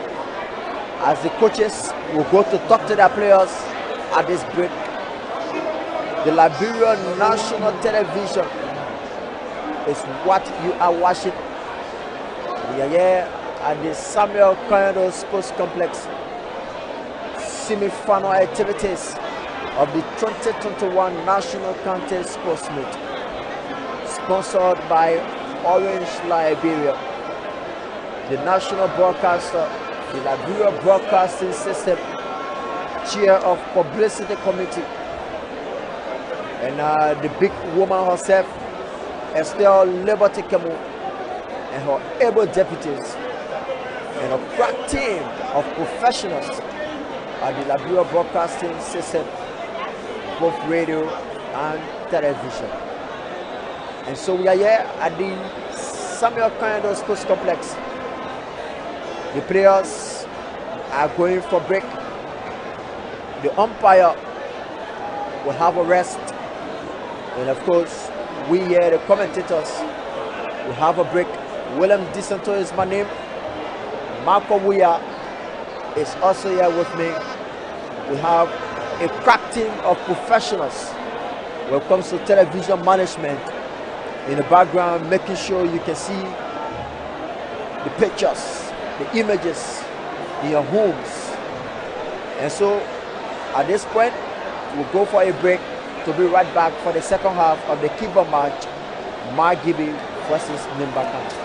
as the coaches will go to talk to their players at this break. The Liberia National Television is what you are watching. We are here at the Samuel Kaindo Sports Complex semi-final activities of the 2021 National County Sports Meet, sponsored by Orange Liberia, the national broadcaster, the Liberia Broadcasting System, chair of publicity committee, and the big woman herself, Estelle Liberty Kemu, and her able deputies, and a crack team of professionals at the Liberia Broadcasting System, both radio and television. And so we are here at the Samuel Kaindo Sports Complex. The players are going for break. The umpire will have a rest, and of course we here, the commentators, will have a break. William DeSanto is my name. Marco Weah is also here with me. We have a crack team of professionals when it comes to television management in the background, making sure you can see the pictures, the images in your homes. And so at this point we'll go for a break to be right back for the second half of the kickball match, Margibi versus Nimba County.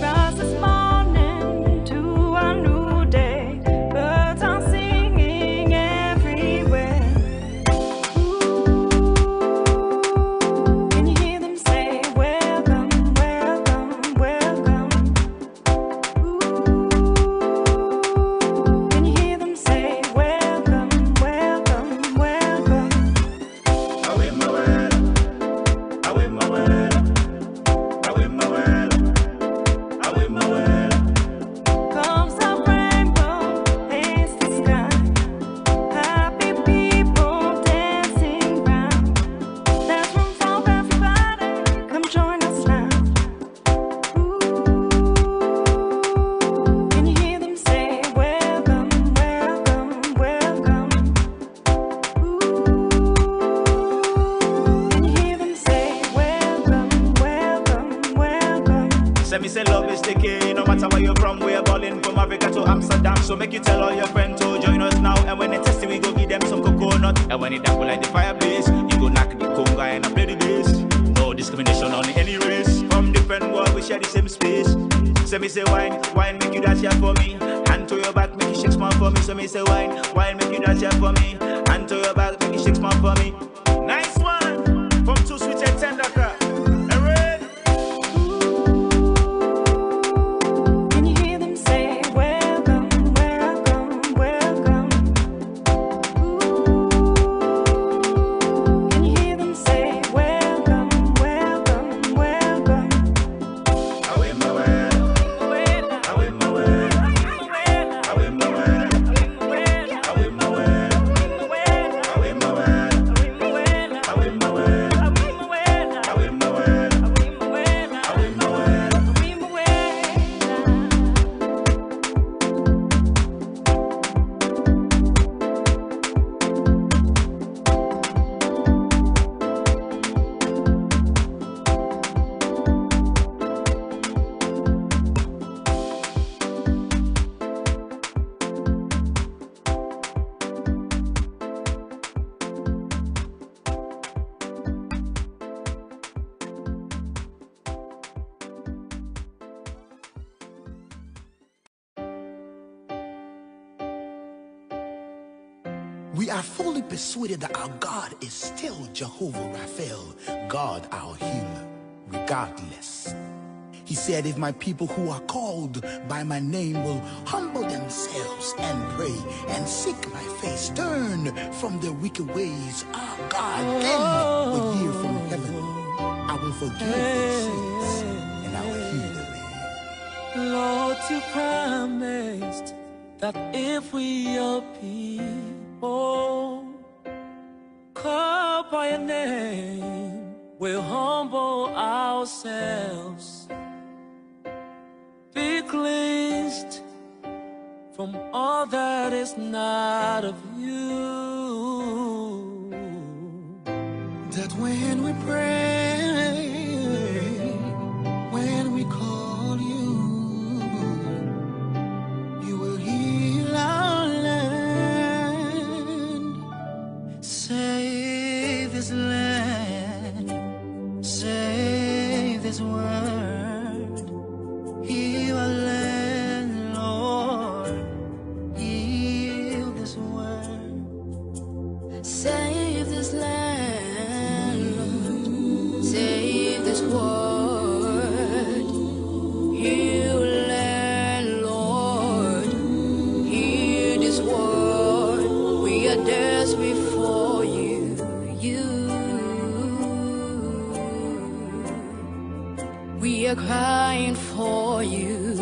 Rise this morning to a new day. Birds are singing everywhere. Ooh, can you hear them say, welcome, welcome, welcome? Ooh, can you hear them say, welcome, welcome, welcome? Comes the rainbow, paints the sky. Happy people dancing round. There's room for everybody. Come join us now. Ooh, can you hear them say, welcome, welcome, welcome? Ooh, can you hear them say, welcome, welcome, welcome? Say me say love is the key, no matter where you're from, we're balling from Africa to Amsterdam. So make you tell all your friends to join us now. And when they test it, we go give them some coconut. And when it damp like the fireplace, you go knock the conga and I play the bass. No discrimination on any race. From different world, we share the same space. So me say wine, wine make you dance here for me. Hand to your back, make you shake small for me. So me say wine, wine make you dance here for me. Hand to your back, make you shake small for me. Nice one, from Too Sweet and Tender Crap. We are fully persuaded that our God is still Jehovah Raphael, God our healer, regardless. He said, if my people who are called by my name will humble themselves and pray and seek my face, turn from their wicked ways, our God then will hear from heaven. I will forgive their sins and I will heal their land. Lord, you promised that if we your people call by your name, we'll humble ourselves, be cleansed from all that is not of you. That when we pray, when we call you, you will heal our land. Save this land, save this world, heal our land, Lord, heal this world. Save this land, save this world, heal land, Lord, heal this world. We are desperate for you, we are crying for you,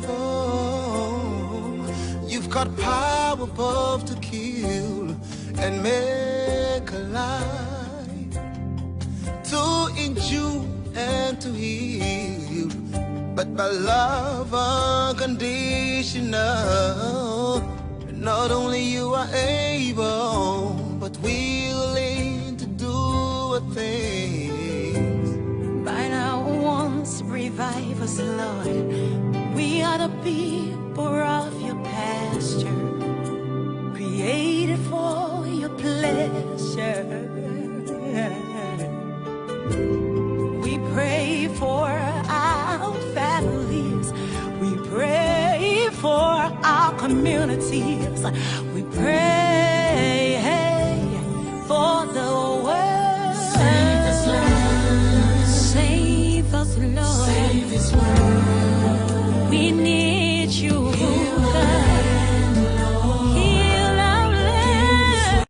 Oh, you've got power above to kill and make alive, to injure and to heal, but by love unconditional. Not only you are able, but willing to do a thing. By now once revive us, Lord. We are the people of your pasture, created for your pleasure. We pray for our families, we pray for our communities, we pray for the world. Save this land, Save us, Lord. save this world. We need you. Heal our land, Lord. Heal our land.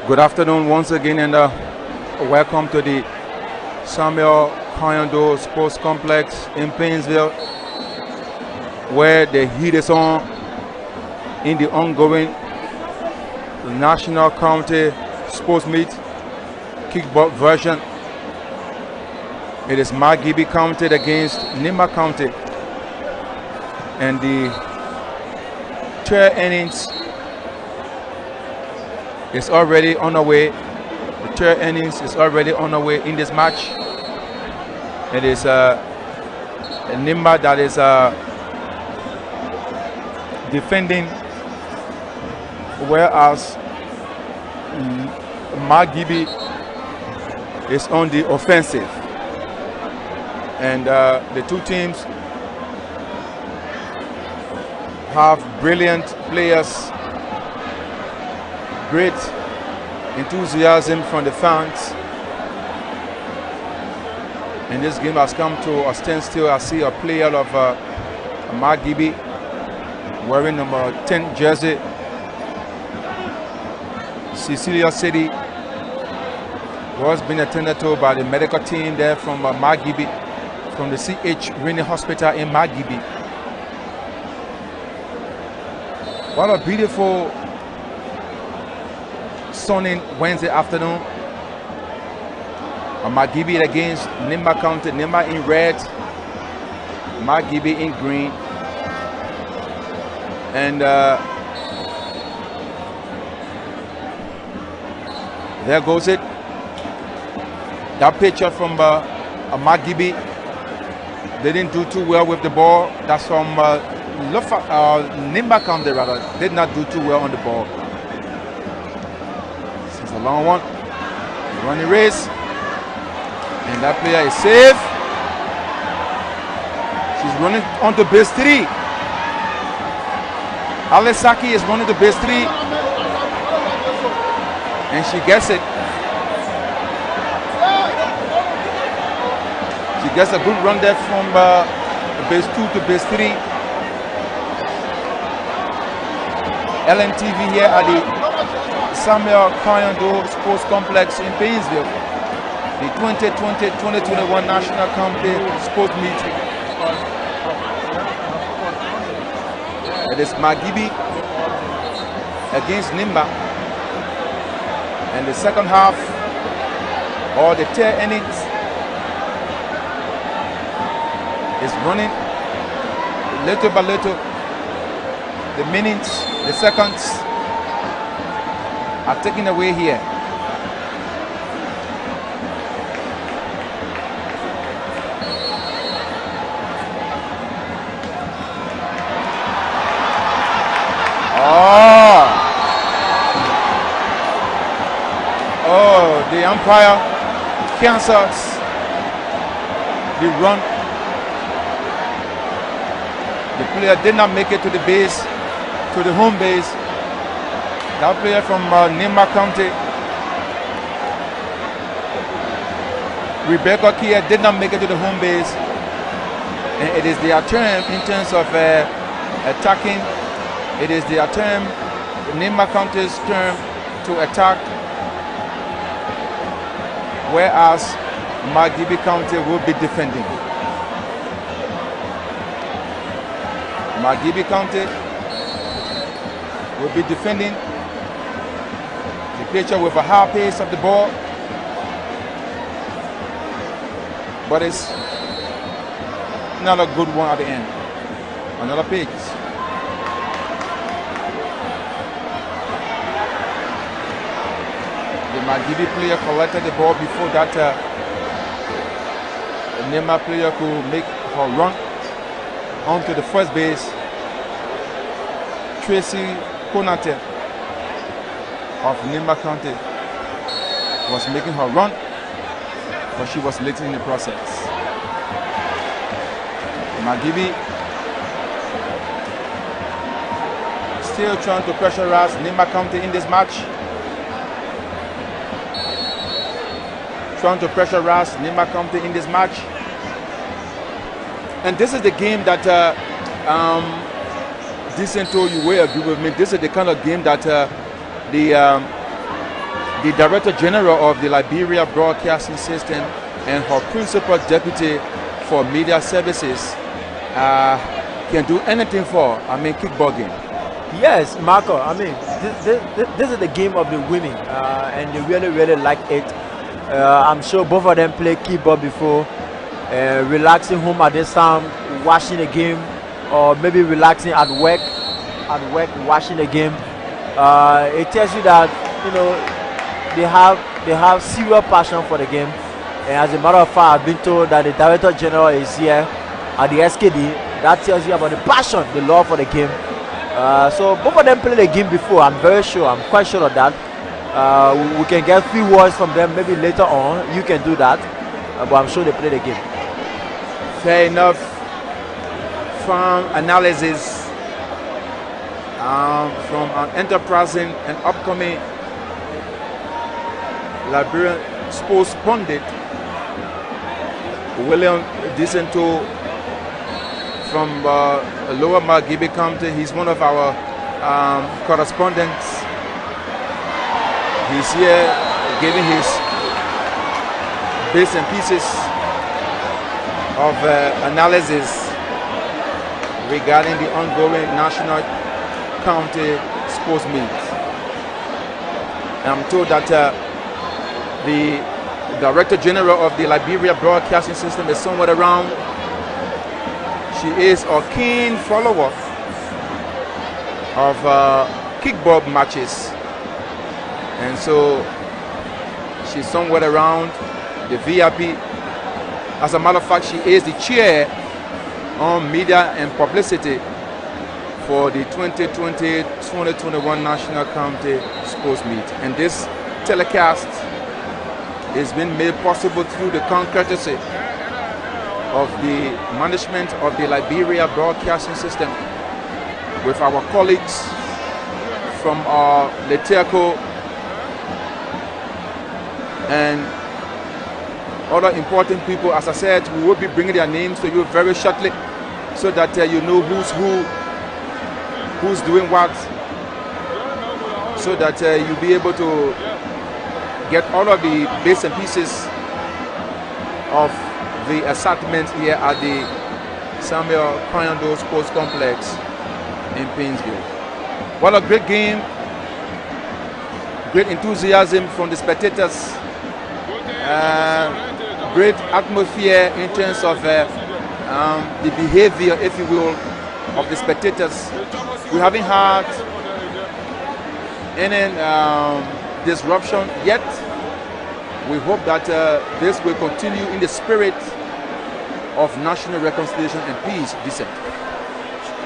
Good afternoon once again, and welcome to the Samuel Kayando Sports Complex in Painesville, where the heat is on in the ongoing National County Sports Meet kickball version. It is Margibi County against Nima County, and the third innings is already on the way. The third innings is already on the way in this match. It is a Nimba that is defending, whereas Magibi is on the offensive. And the two teams have brilliant players, great enthusiasm from the fans. And this game has come to a standstill. I see a player of Magibi wearing number 10 jersey, Cecilia City, was being attended to by the medical team there from Magibi, from the CH Rainy Hospital in Magibi. What a beautiful sunny Wednesday afternoon. Magibi against Nimba County. Nimba in red, Magibi in green. And there goes it. That picture from Magibi. They didn't do too well with the ball. That's from Lofa, Nimba County rather. Did not do too well on the ball. This is a long one. Running race. And that player is safe. She's running onto base 3. Alessaki is running to base 3. And she gets it. She gets a good run there from base 2 to base 3. LNTV here at the Samuel Kayando Sports Complex in Painesville. The 2020-2021 National County Sports Meeting. It is Magibi against Nimba. And the second half, or the third innings, is running little by little. The minutes, the seconds are taken away here. Oh, the umpire cancels the run. The player did not make it to the base, to the home base. That player from Nimba County, Rebecca Kia, did not make it to the home base. And it is their turn in terms of attacking. It is their turn, Nimba County's turn to attack, whereas Magibi County will be defending. Magibi County will be defending. The pitcher with a high pace of the ball, but it's not a good one at the end. Another pitch. The Magibi player collected the ball before that the Nimba player could make her run onto the first base. Tracy Konate of Nimba County was making her run, but she was late in the process. Magibi still trying to pressurize Nimba County in this match. Trying to pressurize Nimba County in this match. And this is the game that Dicento, you will agree with me. This is the kind of game that the Director General of the Liberia Broadcasting System and her Principal Deputy for Media Services can do anything for. I mean, kickball game. Yes, Marco. I mean, this is the game of the women, and they really like it. I'm sure both of them play kickball before, relaxing home at this time, watching a game, or maybe relaxing at work. at work watching the game. It tells you that they have serious passion for the game. And as a matter of fact, I've been told that the Director General is here at the SKD. That tells you about the passion, the love for the game. So both of them played the game before. I'm quite sure of that. We can get few words from them maybe later on. You can do that, but I'm sure they played the game. Fair enough. From analysis from an enterprising and upcoming Liberian sports pundit, William Dicento from Lower Margibi County. He's one of our correspondents. He's here giving his bits and pieces of analysis regarding the ongoing national county sports meet. I'm told that the Director General of the Liberia Broadcasting System is somewhere around. She is a keen follower of kickball matches, and so she's somewhere around the VIP. As a matter of fact, she is the chair on media and publicity for the 2020-2021 National County Sports Meet. And this telecast is being made possible through the courtesy of the management of the Liberia Broadcasting System, with our colleagues from Leteco and other important people. As I said, we will be bringing their names to you very shortly, so that you know who's doing what, so that you'll be able to get all of the bits and pieces of the assortment here at the Samuel Payando Sports Complex in Painesville. What a great game, great enthusiasm from the spectators, great atmosphere in terms of the behavior, if you will, of the spectators. We haven't had any disruption yet. We hope that this will continue in the spirit of national reconciliation and peace, Decent.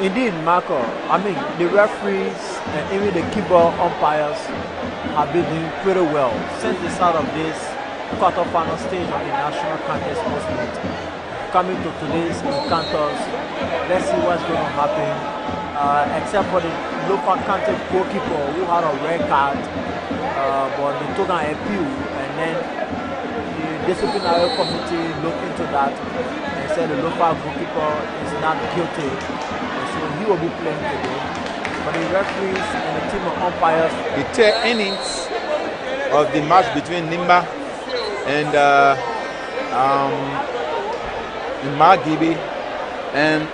Indeed, Marco. I mean, the referees and even the kickball umpires have been doing pretty well since the start of this quarter-final stage of the National County Sports Meet. Coming to today's encounters, let's see what's going to happen. Except for the Lofa County goalkeeper who had a red card, but they took an appeal, and then the disciplinary committee looked into that and said the Lofa goalkeeper is not guilty, and so he will be playing today. But the referees and the team of umpires, the 10 innings of the match between Nimba and Margibi, and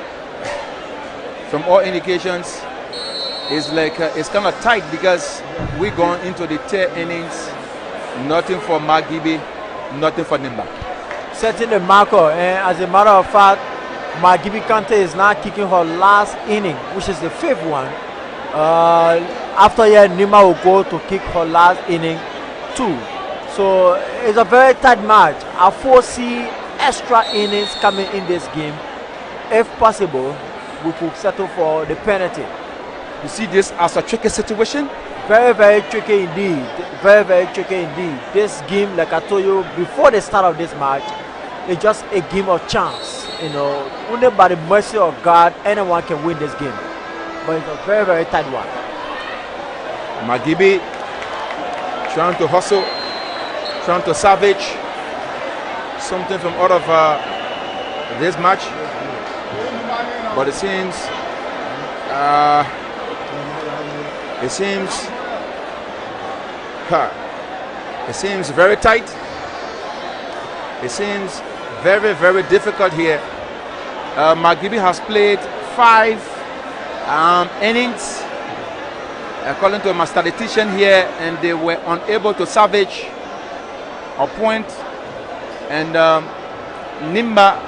from all indications, it's like it's kind of tight, because we're going into the 10 innings, nothing for Margibi, nothing for Nimba. Certainly, Marco. And as a matter of fact, Margibi Kante is now kicking her last inning, which is the 5th one. After here, Nimba will go to kick her last inning too. So it's a very tight match. I foresee extra innings coming in this game. If possible, we could settle for the penalty. You see this as a tricky situation? Very, very tricky indeed. Very, very tricky indeed. This game, like I told you before the start of this match, is just a game of chance. Only by the mercy of God, anyone can win this game. But it's a very, very tight one. Margibi trying to hustle, trying to salvage something from out of this match, but it seems very tight. It seems very, very difficult here. Margibi has played 5 innings, according to my statistician here, and they were unable to salvage a point. And Nimba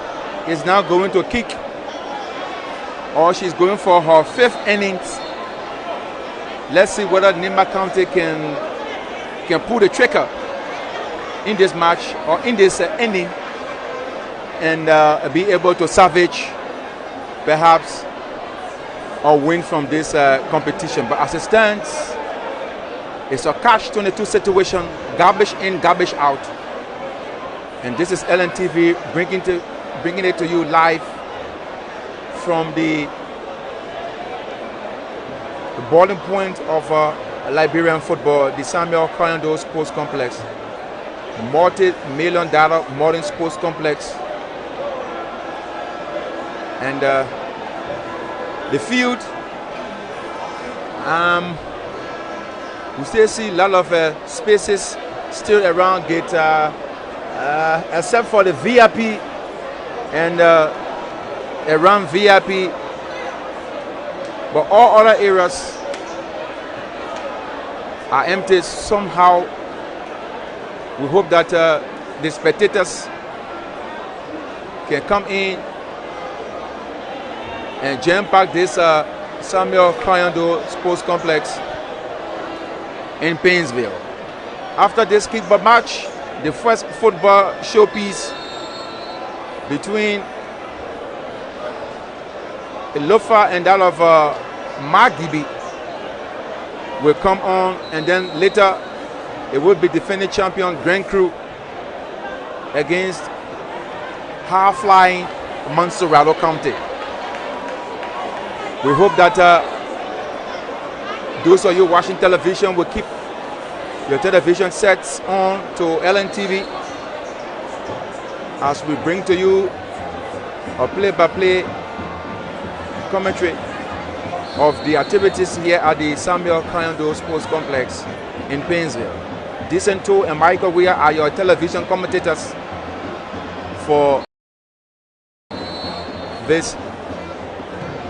is now going to kick, or she's going for her 5th innings let's see whether Nimba County can pull the trigger in this match or in this inning and be able to salvage perhaps or win from this competition. But as it stands, it's a catch-22 situation, garbage in, garbage out. And this is LNTV bringing it to you live from the boiling point of Liberian football, the Samuel Kayando Sports Complex, multi-million-dollar modern sports complex. And the field, we still see a lot of spaces still around gate, except for the VIP and around VIP, but all other areas are empty somehow. We hope that the spectators can come in and jam-pack this Samuel Kayando Sports Complex in Painesville. After this kickball match, the first football showpiece between Lofa and that of Magibi will come on, and then later it will be defending champion Grand Crew against high-flying Monserrado County. We hope that those of you watching television will keep your television sets on to LNTV as we bring to you a play-by-play commentary of the activities here at the Samuel Kayando Sports Complex in Painesville. Decento and Michael Weir are your television commentators for this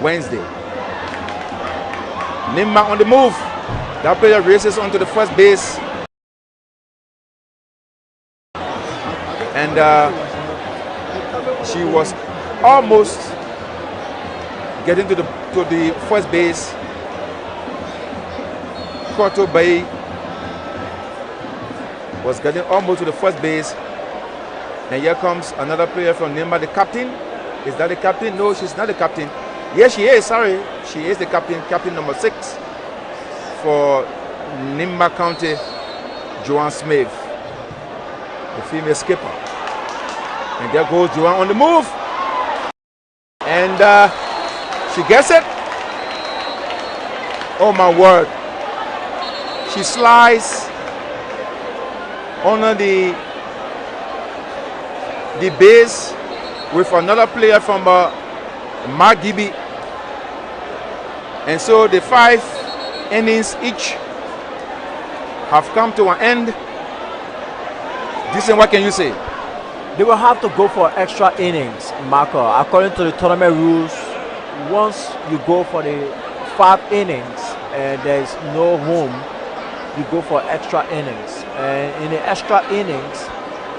Wednesday. Nimba on the move. That player races onto the first base. And she was almost getting to the first base. Koto Bay was getting almost to the first base. And here comes another player from Nimba, the captain. Is that the captain? No, she's not the captain. Yes, she is. Sorry, she is the captain. Captain number 6 for Nimba County, Joanne Smith, the female skipper. And there goes Joanne on the move, and she gets it. Oh my word! She slides under the base with another player from Magibi. And so the 5 innings each have come to an end. Listen, what can you say? They will have to go for extra innings, Marco. According to the tournament rules, once you go for the 5 innings and there's no home, you go for extra innings. And in the extra innings,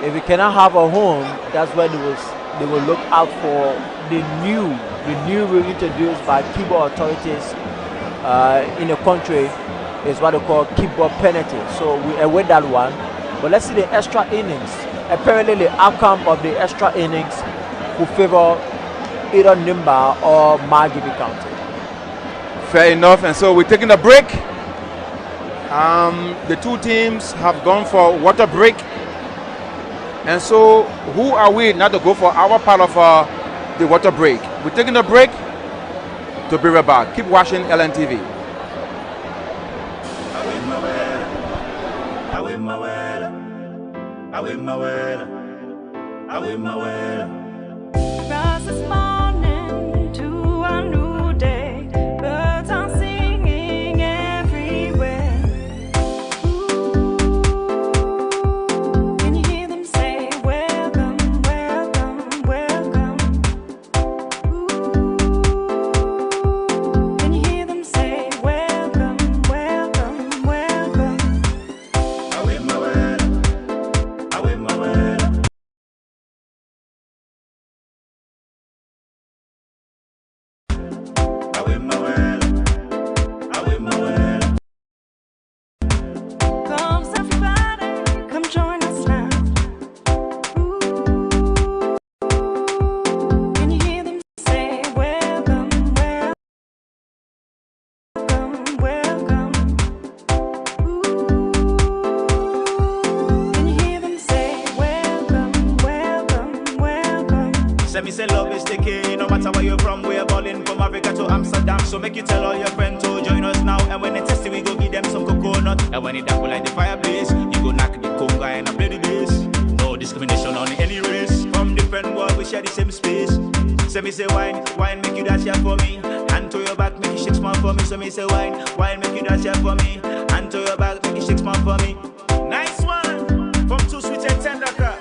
if you cannot have a home, that's when they will look out for the new rule introduced by keyboard authorities in the country, is what they call keyboard penalty. So we await that one. But let's see the extra innings. Apparently the outcome of the extra innings will favor either Nimba or Magibi County. Fair enough. And so we're taking a break. The 2 teams have gone for water break. And so who are we not to go for our part of the water break? We're taking a break to be right back. Keep watching LNTV. Rise this morning to a new day. Birds are singing everywhere. Ooh, can you hear them say, welcome, welcome, welcome? Ooh, can you hear them say, welcome, welcome, welcome? you from. We're balling from Africa to Amsterdam. So make you tell all your friends to join us now. And when they test it, we go give them some coconut. And when it damp like the fireplace, you go knock the conga and I play the bass. No discrimination on any race. From different world, we share the same space. So me say wine, wine make you dance here for me. And to your back, make you shake small for me. So me say wine, wine make you dance here for me. And to your back, make you shake small for me. Nice one, from Too Sweet and Tender Crap.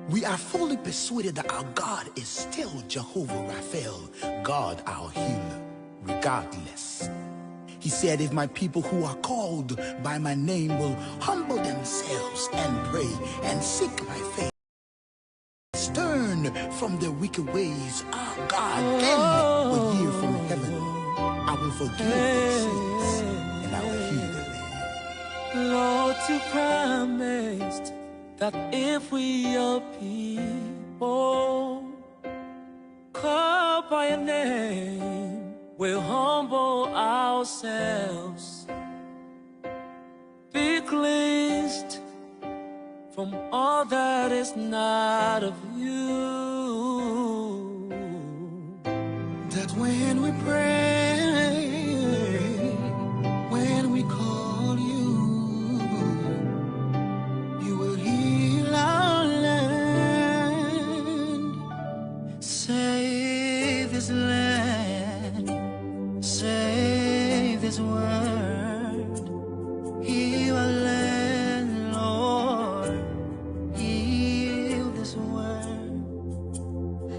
We are fully persuaded that our God is still Jehovah Raphael, God our healer, regardless. He said, if my people who are called by my name will humble themselves and pray and seek my face, turn from their wicked ways, our God then will hear from heaven. I will forgive their sins and I will heal the land. Lord, you promised that if we your people call by your name, we'll humble ourselves, be cleansed from all that is not of you. That when we pray, when we call you, you will heal our land. Save this land, save this world, heal our land, Lord, heal this world.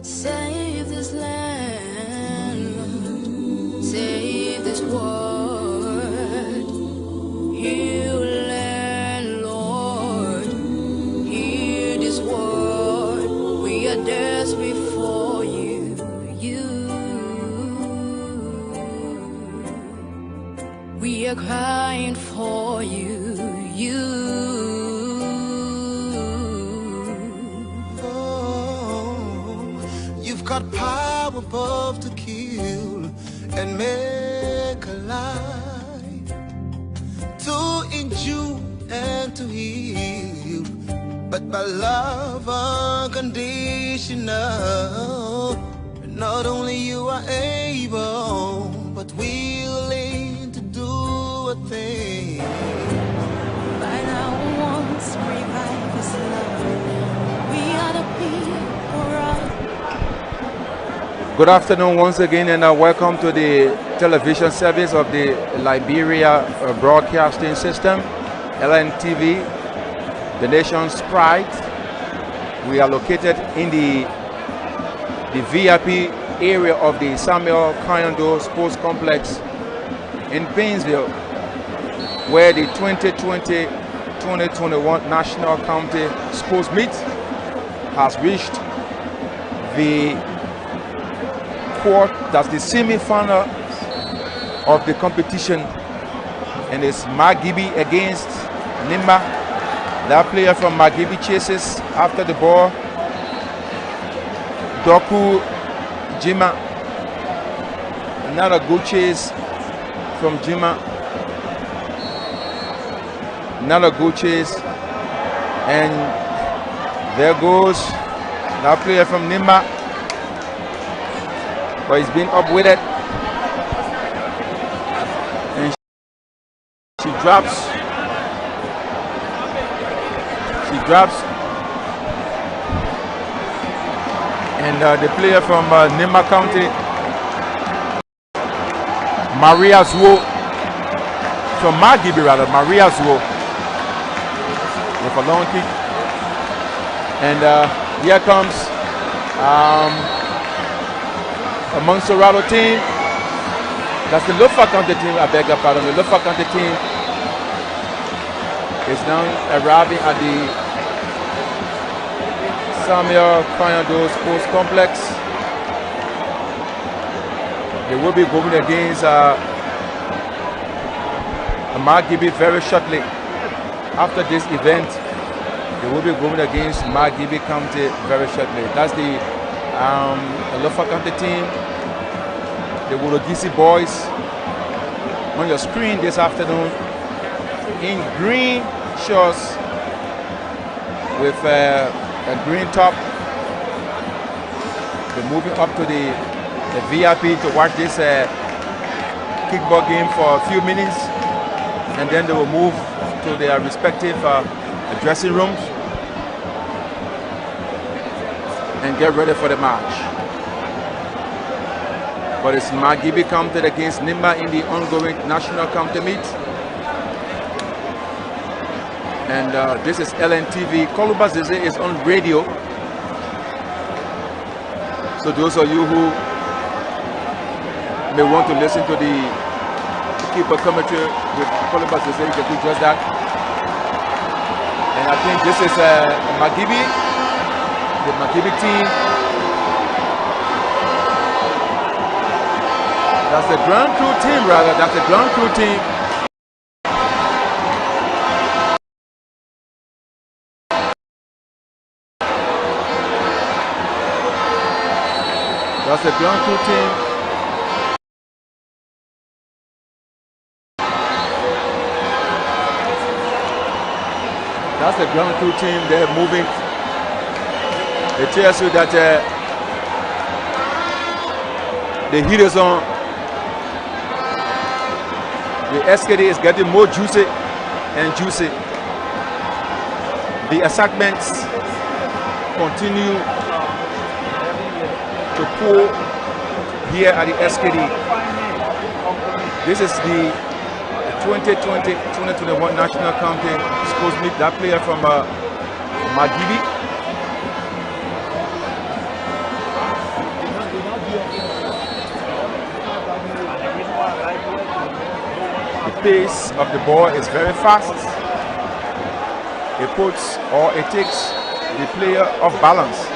Save this land, save this world, heal land, Lord, heal this world. We are desperate for you, we are crying for you, You've got power above to kill and make alive, to injure and to heal, but by love unconditional. Not only you are able, but willing to do a thing. by now once revive us, Lord. We are the people of. Good afternoon once again, and welcome to the television service of the Liberia Broadcasting System, LNTV, the nation's pride. We are located in the VIP area of the Samuel Kayando Sports Complex in Painesville, where the 2020-2021 National County Sports Meet has reached the that's the semi-final of the competition, and it's Magibi against Nimba. That player from Magibi chases after the ball. Doku Jima, another good chase from Jima, another good chase, and there goes that player from Nimba. But he's been up with it. drops. She drops. And the player from Nimba County, Maria Zuo, from Margibi rather, Maria Zuo, with a long kick. And here comes a Montserrat team. That's the Lofa County team, I beg your pardon. The Lofa County team is now arriving at the Samuel Fernando Sports Complex. They will be going against Margibi very shortly. After this event, they will be going against Margibi County very shortly. That's the Lofa County team. The Wologisi boys on your screen this afternoon in green shorts with a green top. They're moving up to the VIP to watch this kickball game for a few minutes, and then they will move to their respective dressing rooms and get ready for the match. But it's Margibi County against Nimba in the ongoing national county meet. And this is LNTV. Koluba Zeze is on radio. So those of you who may want to listen to the keeper commentary with Koluba Zeze, you can do just that. And I think this is Margibi, the Margibi team. That's the Grand Crew team, rather. That's the Grand Crew team. That's the Grand Crew team. That's the Grand Crew team. They're moving. It tells you that the heat is on. The SKD is getting more juicy and juicy. The assignments continue to pull here at the SKD. This is the 2020-2021 National County Sports Meet. That player from Margibi. The pace of the ball is very fast. It puts or it takes the player off balance.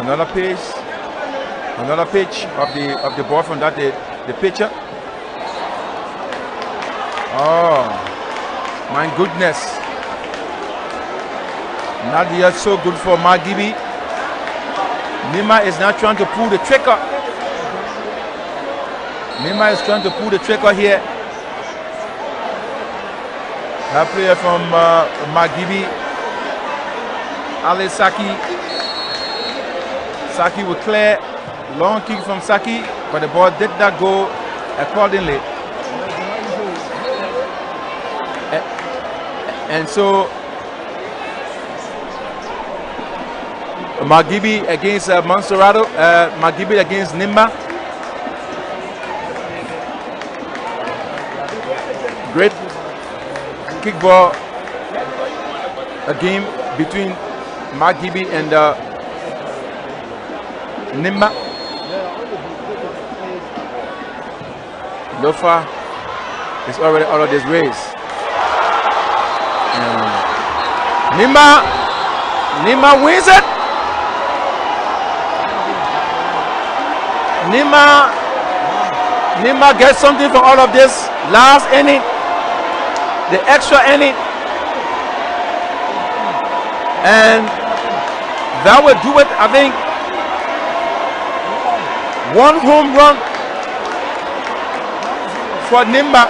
Another pace, another pitch of the ball from that the pitcher. Oh my goodness! Not yet so good for Margibi. Nimba is now trying to pull the trigger. Nimba is trying to pull the trigger here. That player from Margibi, Ali Saki. Saki will clear. Long kick from Saki, but the ball did not go accordingly. And so Margibi against Montserrat, Margibi against Nimba. Great kickball, a game between Margibi and Nimba. Lofa is already out of this race. Nimba wins it. Nimba gets something from all of this. Last inning, the extra inning, and that will do it. I think one home run for Nimba.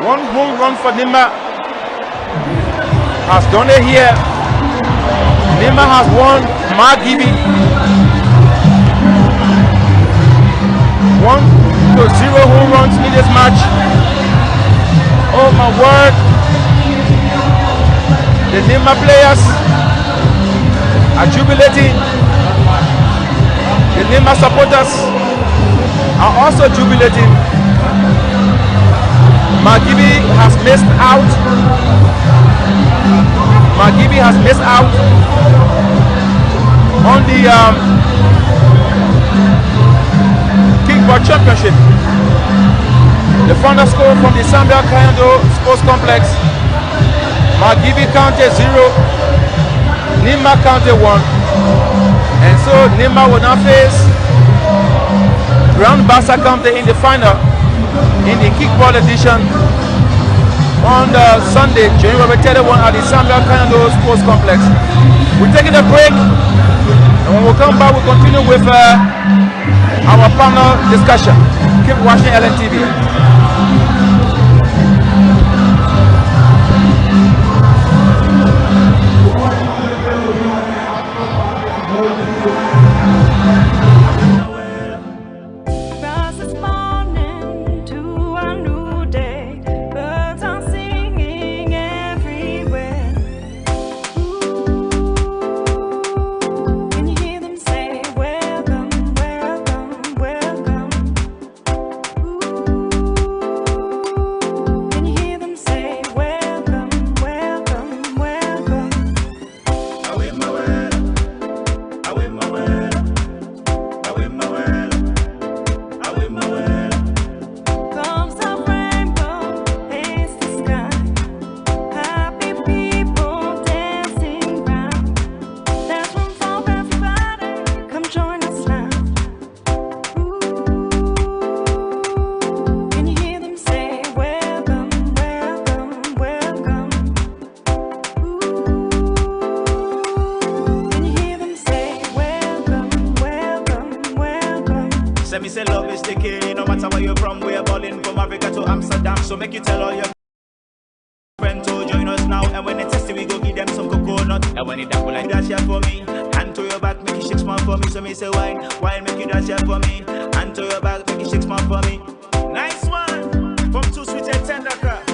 One home run for Nimba has done it here. Nimba has won Margibi 1-0 home runs in this match. Oh my word. The Nima players are jubilating. The Nima supporters are also jubilating. Magibi has missed out. Magibi has missed out on the kickball championship. The final score from the Sambia Kayando Sports Complex: Magibi counted 0, Nima counted 1, and so Nima will now face Grand Bassa County in the final in the kickball edition on Sunday, January 31 at the Sambia Kayando Sports Complex. We're taking a break, and when we come back, we'll continue with our panel discussion. Keep watching LNTV. Say me say love is the key, no matter where you're from, we're balling from Africa to Amsterdam. So make you tell all your friends to join us now. And when they test it, we go give them some coconut. And when it apple like that share for me, hand to your back, make it shake small for me. So me say wine, make you that share for me. Hand to your back, make it shake small for me. Nice one, from Too Sweet and Tender Craft.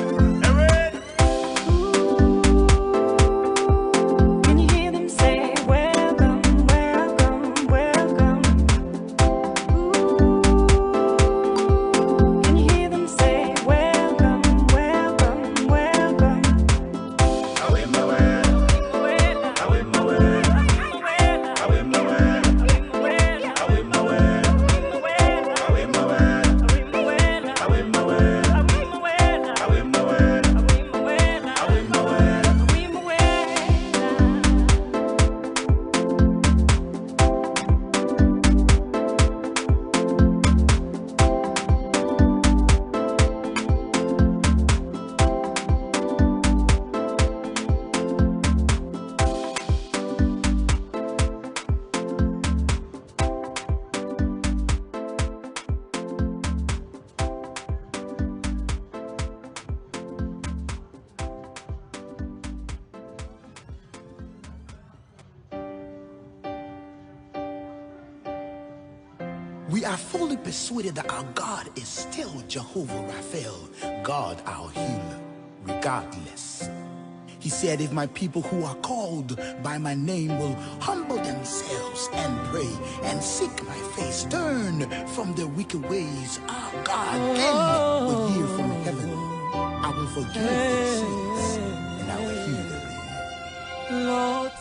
We are fully persuaded that our God is still Jehovah Raphael, God our healer, regardless. He said, if my people who are called by my name will humble themselves and pray and seek my face, turn from their wicked ways, our God then will hear from heaven. I will forgive their sins and I will heal their land. Lord.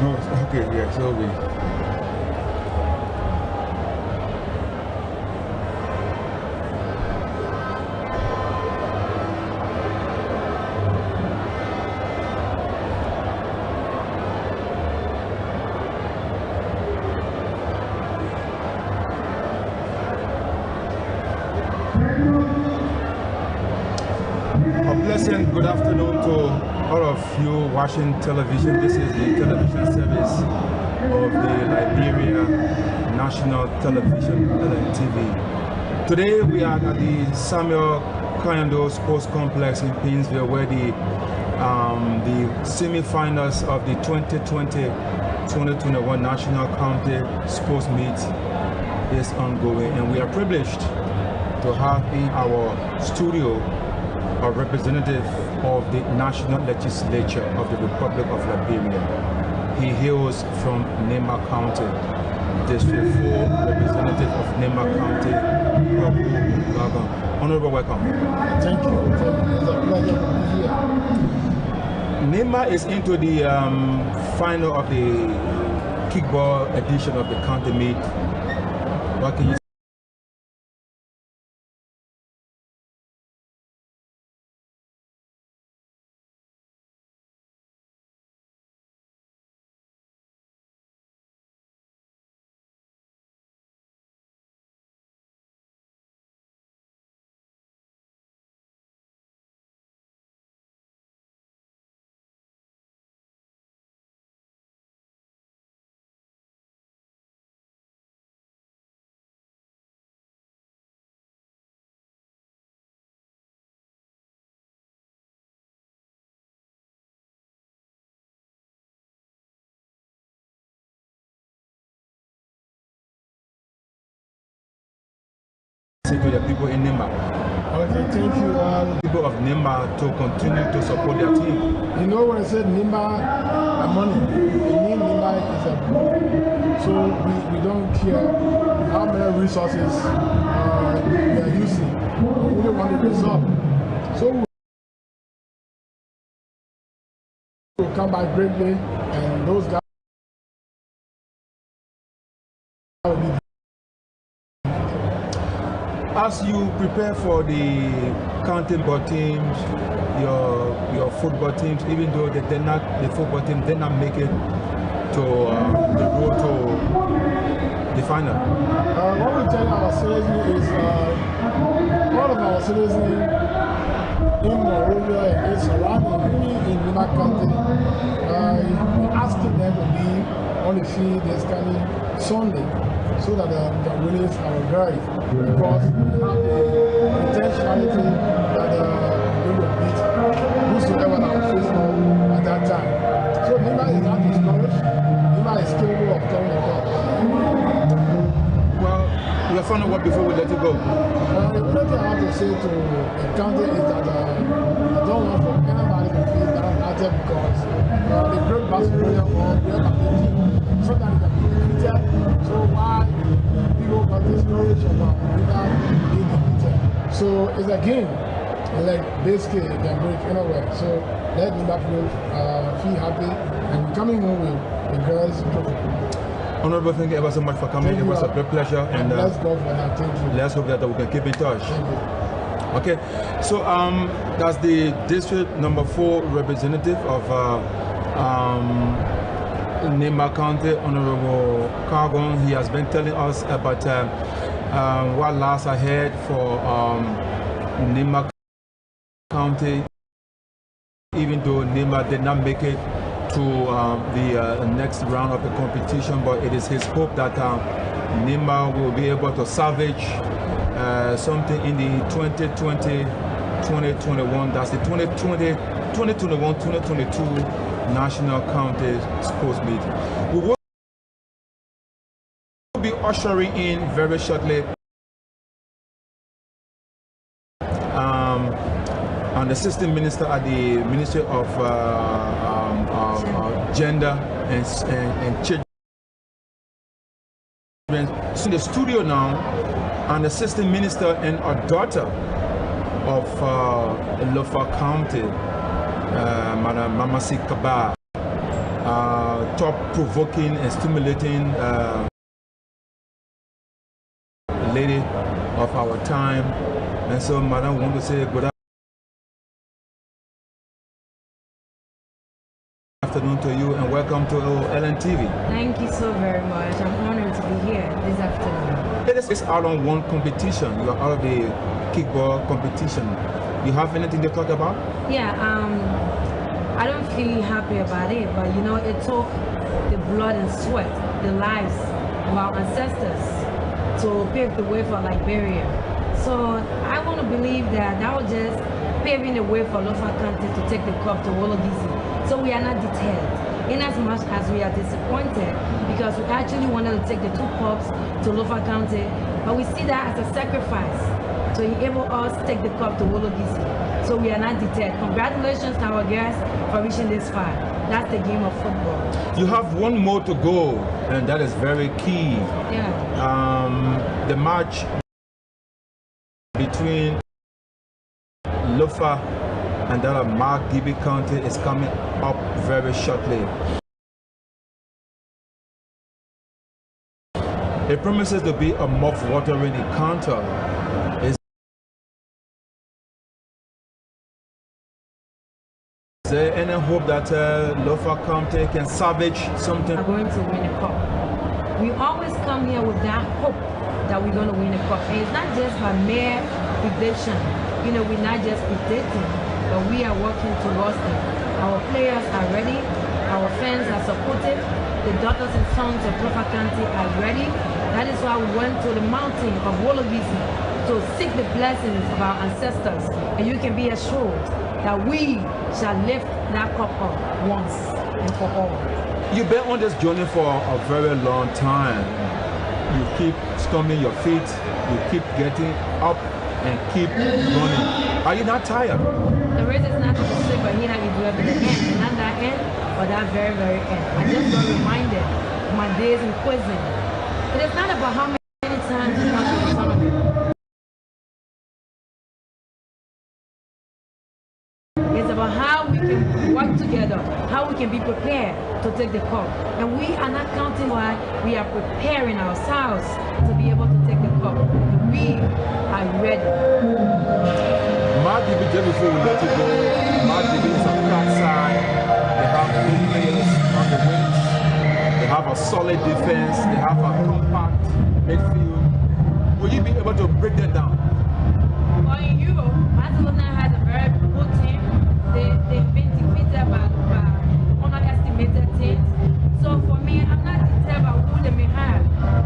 No, okay, yeah, so we. A pleasant good afternoon to all of you watching television. This is the television service of the Liberia National Television, LNTV. Today we are at the Samuel Kayando Sports Complex in Painesville, where the semi-finals of the 2020-2021 National County Sports Meet is ongoing, and we are privileged to have in our studio a representative of the National Legislature of the Republic of Liberia. He hails from Nema County, District 4, representative of Nema County. Honorable, welcome. Thank you. It's a pleasure to be here. Nema is into the final of the kickball edition of the county meet. What can you say to the people in Nema? Okay, thank you. People of Nema to continue to support their team. You know, when I said Nema, money, the name Nema is a book. So we don't care how many resources we are using. We really want the result. So we'll come back greatly, and those guys will be. As you prepare for the county board teams, your football teams, even though the football team did not make it to the road to the final. What we tell our citizens is all of our citizens in Monrovia and its surrounding, in Nema County, we're asking them to be on the field this coming Sunday, so that the winners are guys, because we have the intentionality that we will beat whosoever that face at that time. So Nema is not discouraged. Nema is capable of coming across. Well, your final word before we let you go. The only thing I have to say to the county is that I don't want for anybody to feel downhearted because the great Barcelona or great team, so that it can be defeated. So why people got discouraged about without being defeated? So it's a game, like basically it can break anywhere. So let Liverpool feel happy and coming home with the girls' trophy. Honorable, thank you ever so much for coming. It was a great pleasure. And let's go for that. Thank you. Let's hope that we can keep in touch. Thank you. Okay, so that's the district number 4 representative of Nema County, Honorable Cargon. He has been telling us about what lies ahead for Nema County, even though Nema did not make it to the next round of the competition, but it is his hope that Nema will be able to salvage something in the 2020-2021, that's the 2021-2022 National County Sports Meet. We will be ushering in very shortly an assistant minister at the Ministry of Gender and Children. It's in the studio now, an assistant minister and a daughter of Lofa County, Madam Mamasi Kaba, thought-provoking and stimulating lady of our time. And so, Madam, I want to say good afternoon to you and welcome to LNTV. Thank you so very much. I'm honored to be here this afternoon. This is out on one competition. You are out of the kickball competition. You have anything to talk about? Yeah, I don't feel happy about it, but you know, it took the blood and sweat, the lives of our ancestors to pave the way for Liberia. So I want to believe that that was just paving the way for Lofa County to take the cup to Wologisi. So we are not deterred, in as much as we are disappointed because we actually wanted to take the 2 cups to Lofa County, but we see that as a sacrifice to enable us to take the cup to Wologisi. So So we are not deterred. Congratulations to our guests for reaching this far. That's the game of football. You have one more to go, and that is very key. Yeah. The match between Lofa and that of Mark Gibby County is coming up very shortly. It promises to be a mouth-watering encounter. Is there any hope that Lofa County can salvage something? We're going to win a cup. We always come here with that hope that we're going to win a cup. And it's not just by mere prediction. You know, we're not just predicting, but we are working towards it. Our players are ready. Our fans are supportive. The daughters and sons of Lofa County are ready. That is why we went to the mountain of Wologisi to seek the blessings of our ancestors. And you can be assured that we shall lift that cup up once and for all. You've been on this journey for a very long time. You keep stomping your feet, you keep getting up and keep running. Are you not tired? The race is not to the swift, but he that is doing to the end. And not that end, but that very, very end. I just got reminded of my days in prison. It is not about how many times you come to the tournament. It's about how we can work together, how we can be prepared to take the cup. And we are not counting why we are preparing ourselves to be able to take the cup. We are ready. Mark Gibby, just before we let you go, Mark Gibby is on that side. They have good players on the wings. They have a solid defense. They have a compact midfield. Will you be able to break them down? Well, in Europe, Barcelona has a very good team. They've been defeated by underestimated teams. So for me, I'm not deterred by who they may have.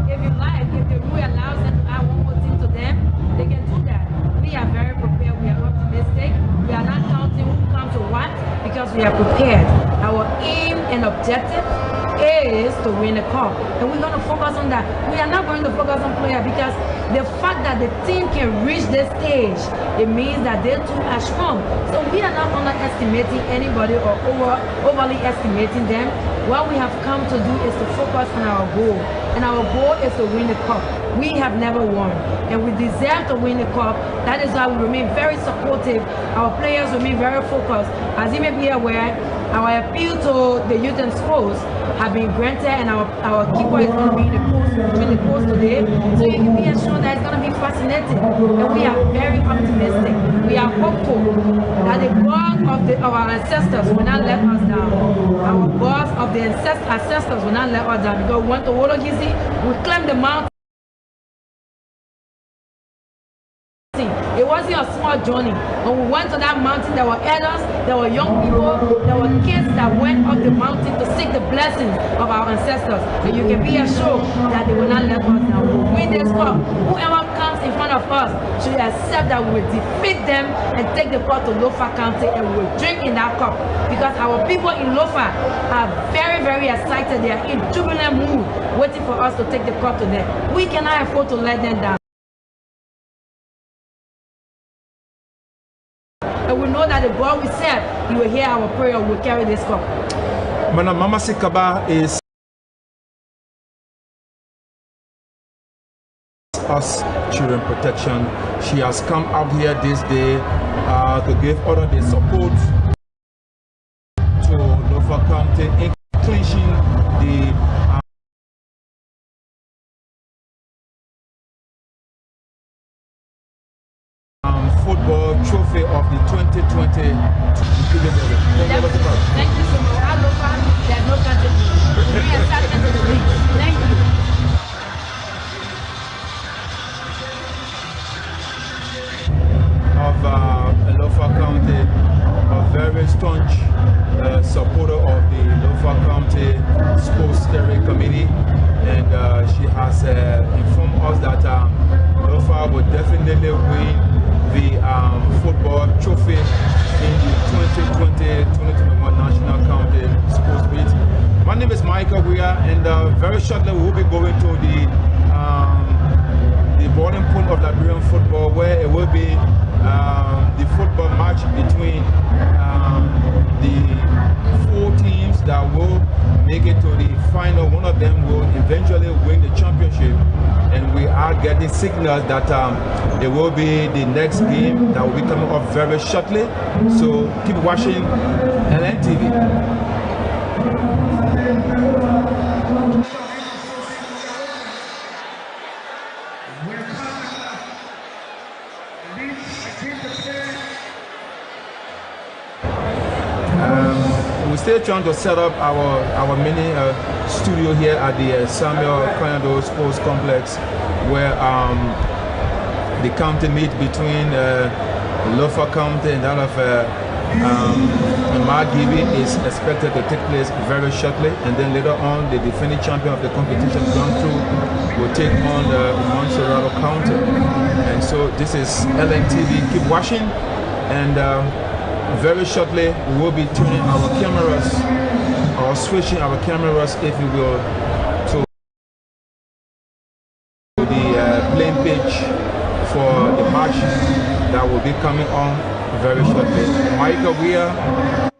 If you like, if the rule allows them to add one more team to them, they can do that. We are very prepared. We are optimistic. We are not counting who comes to what because we are prepared. Our aim and objective is to win the cup, and we're going to focus on that. We are not going to focus on player because the fact that the team can reach this stage, it means that they too are strong. So we are not underestimating anybody or overly estimating them. What we have come to do is to focus on our goal, and our goal is to win the cup. We have never won, and we deserve to win the cup. That is why we remain very supportive. Our players remain very focused. As you may be aware, our appeal to the youth and sports have been granted, and our keeper is going to be in the post today. So you can be assured that it's going to be fascinating, and we are very optimistic. We are hopeful that the God of our ancestors will not let us down. Our God of the ancestors will not let us down, because we went to Wologisi, we climbed the mountain. It wasn't a small journey. When we went to that mountain, there were elders, there were young people, there were kids that went up the mountain to seek the blessings of our ancestors. And you can be assured that they will not let us down. We'll win this cup. Whoever comes in front of us should accept that we will defeat them and take the cup to Lofa County, and we will drink in that cup. Because our people in Lofa are very, very excited. They are in jubilant mood, waiting for us to take the cup to them. We cannot afford to let them down. And we know that the God we serve, He will hear our prayer, we will carry this cup. Mama Sikaba is us children protection. She has come out here this day to give all of the support to Lofa County in clinching the football trophy of the 2020. Thank you so much. There's no country. We are starting to the league. Thank you. Of Lofa County, a very staunch supporter of the Lofa County Sports Steering Committee, and she has informed us that Lofa will definitely win the football trophy in the 2020-2021 National County Sports Meet. My name is Michael Weir, and very shortly we will be going to the boarding pool of Liberian football, where it will be the football match between the 4 teams that will make it to the final. One of them will eventually win the championship, and we are getting signals that it will be the next game that will be coming up very shortly. So keep watching LNTV. We're still trying to set up our mini studio here at the Samuel Coronado Sports Complex, where the county meet between Lofa County and that of Margibi is expected to take place very shortly, and then later on the defending champion of the competition, Grand Through, will take on Montserrat County. And so this is LNTV. Keep watching, and very shortly we will be turning our cameras or switching our cameras, if you will, to the playing pitch for the match that will be coming on very shortly. Michael Weir.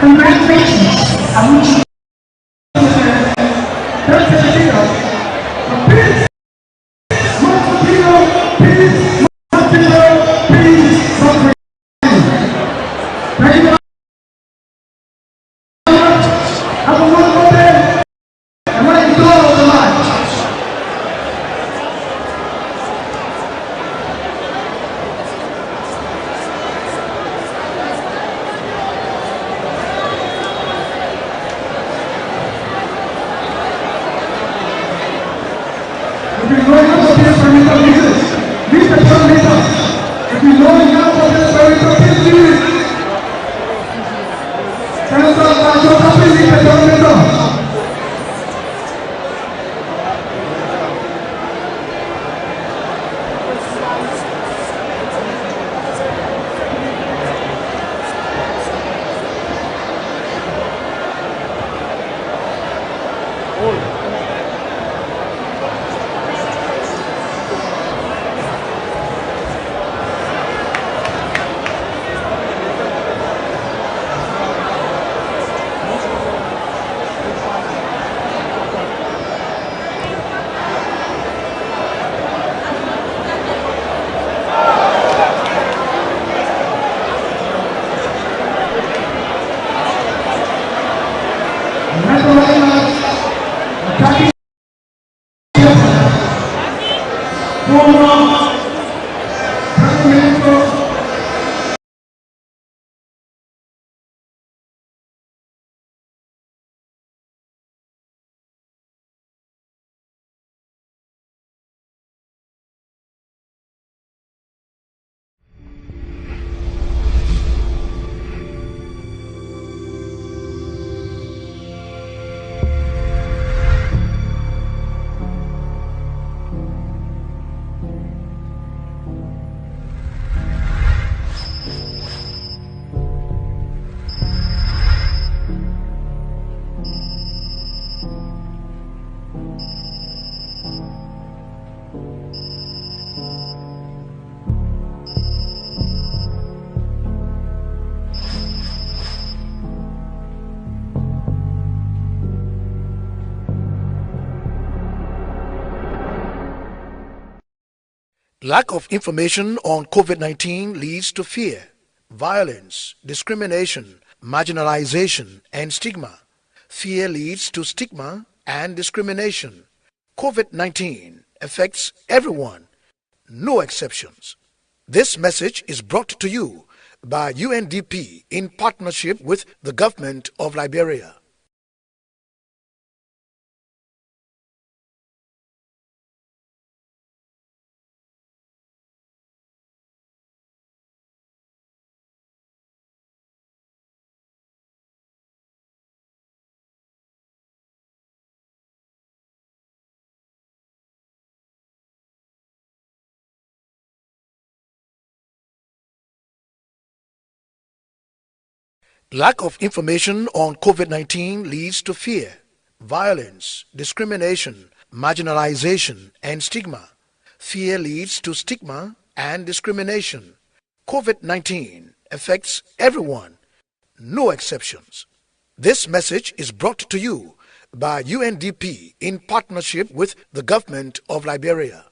Congratulations. I want you Lack of information on COVID-19 leads to fear, violence, discrimination, marginalization, and stigma. Fear leads to stigma and discrimination. COVID-19 affects everyone, no exceptions. This message is brought to you by UNDP in partnership with the government of Liberia. Lack of information on COVID-19 leads to fear, violence, discrimination, marginalization, and stigma. Fear leads to stigma and discrimination. COVID-19 affects everyone, no exceptions. This message is brought to you by UNDP in partnership with the government of Liberia.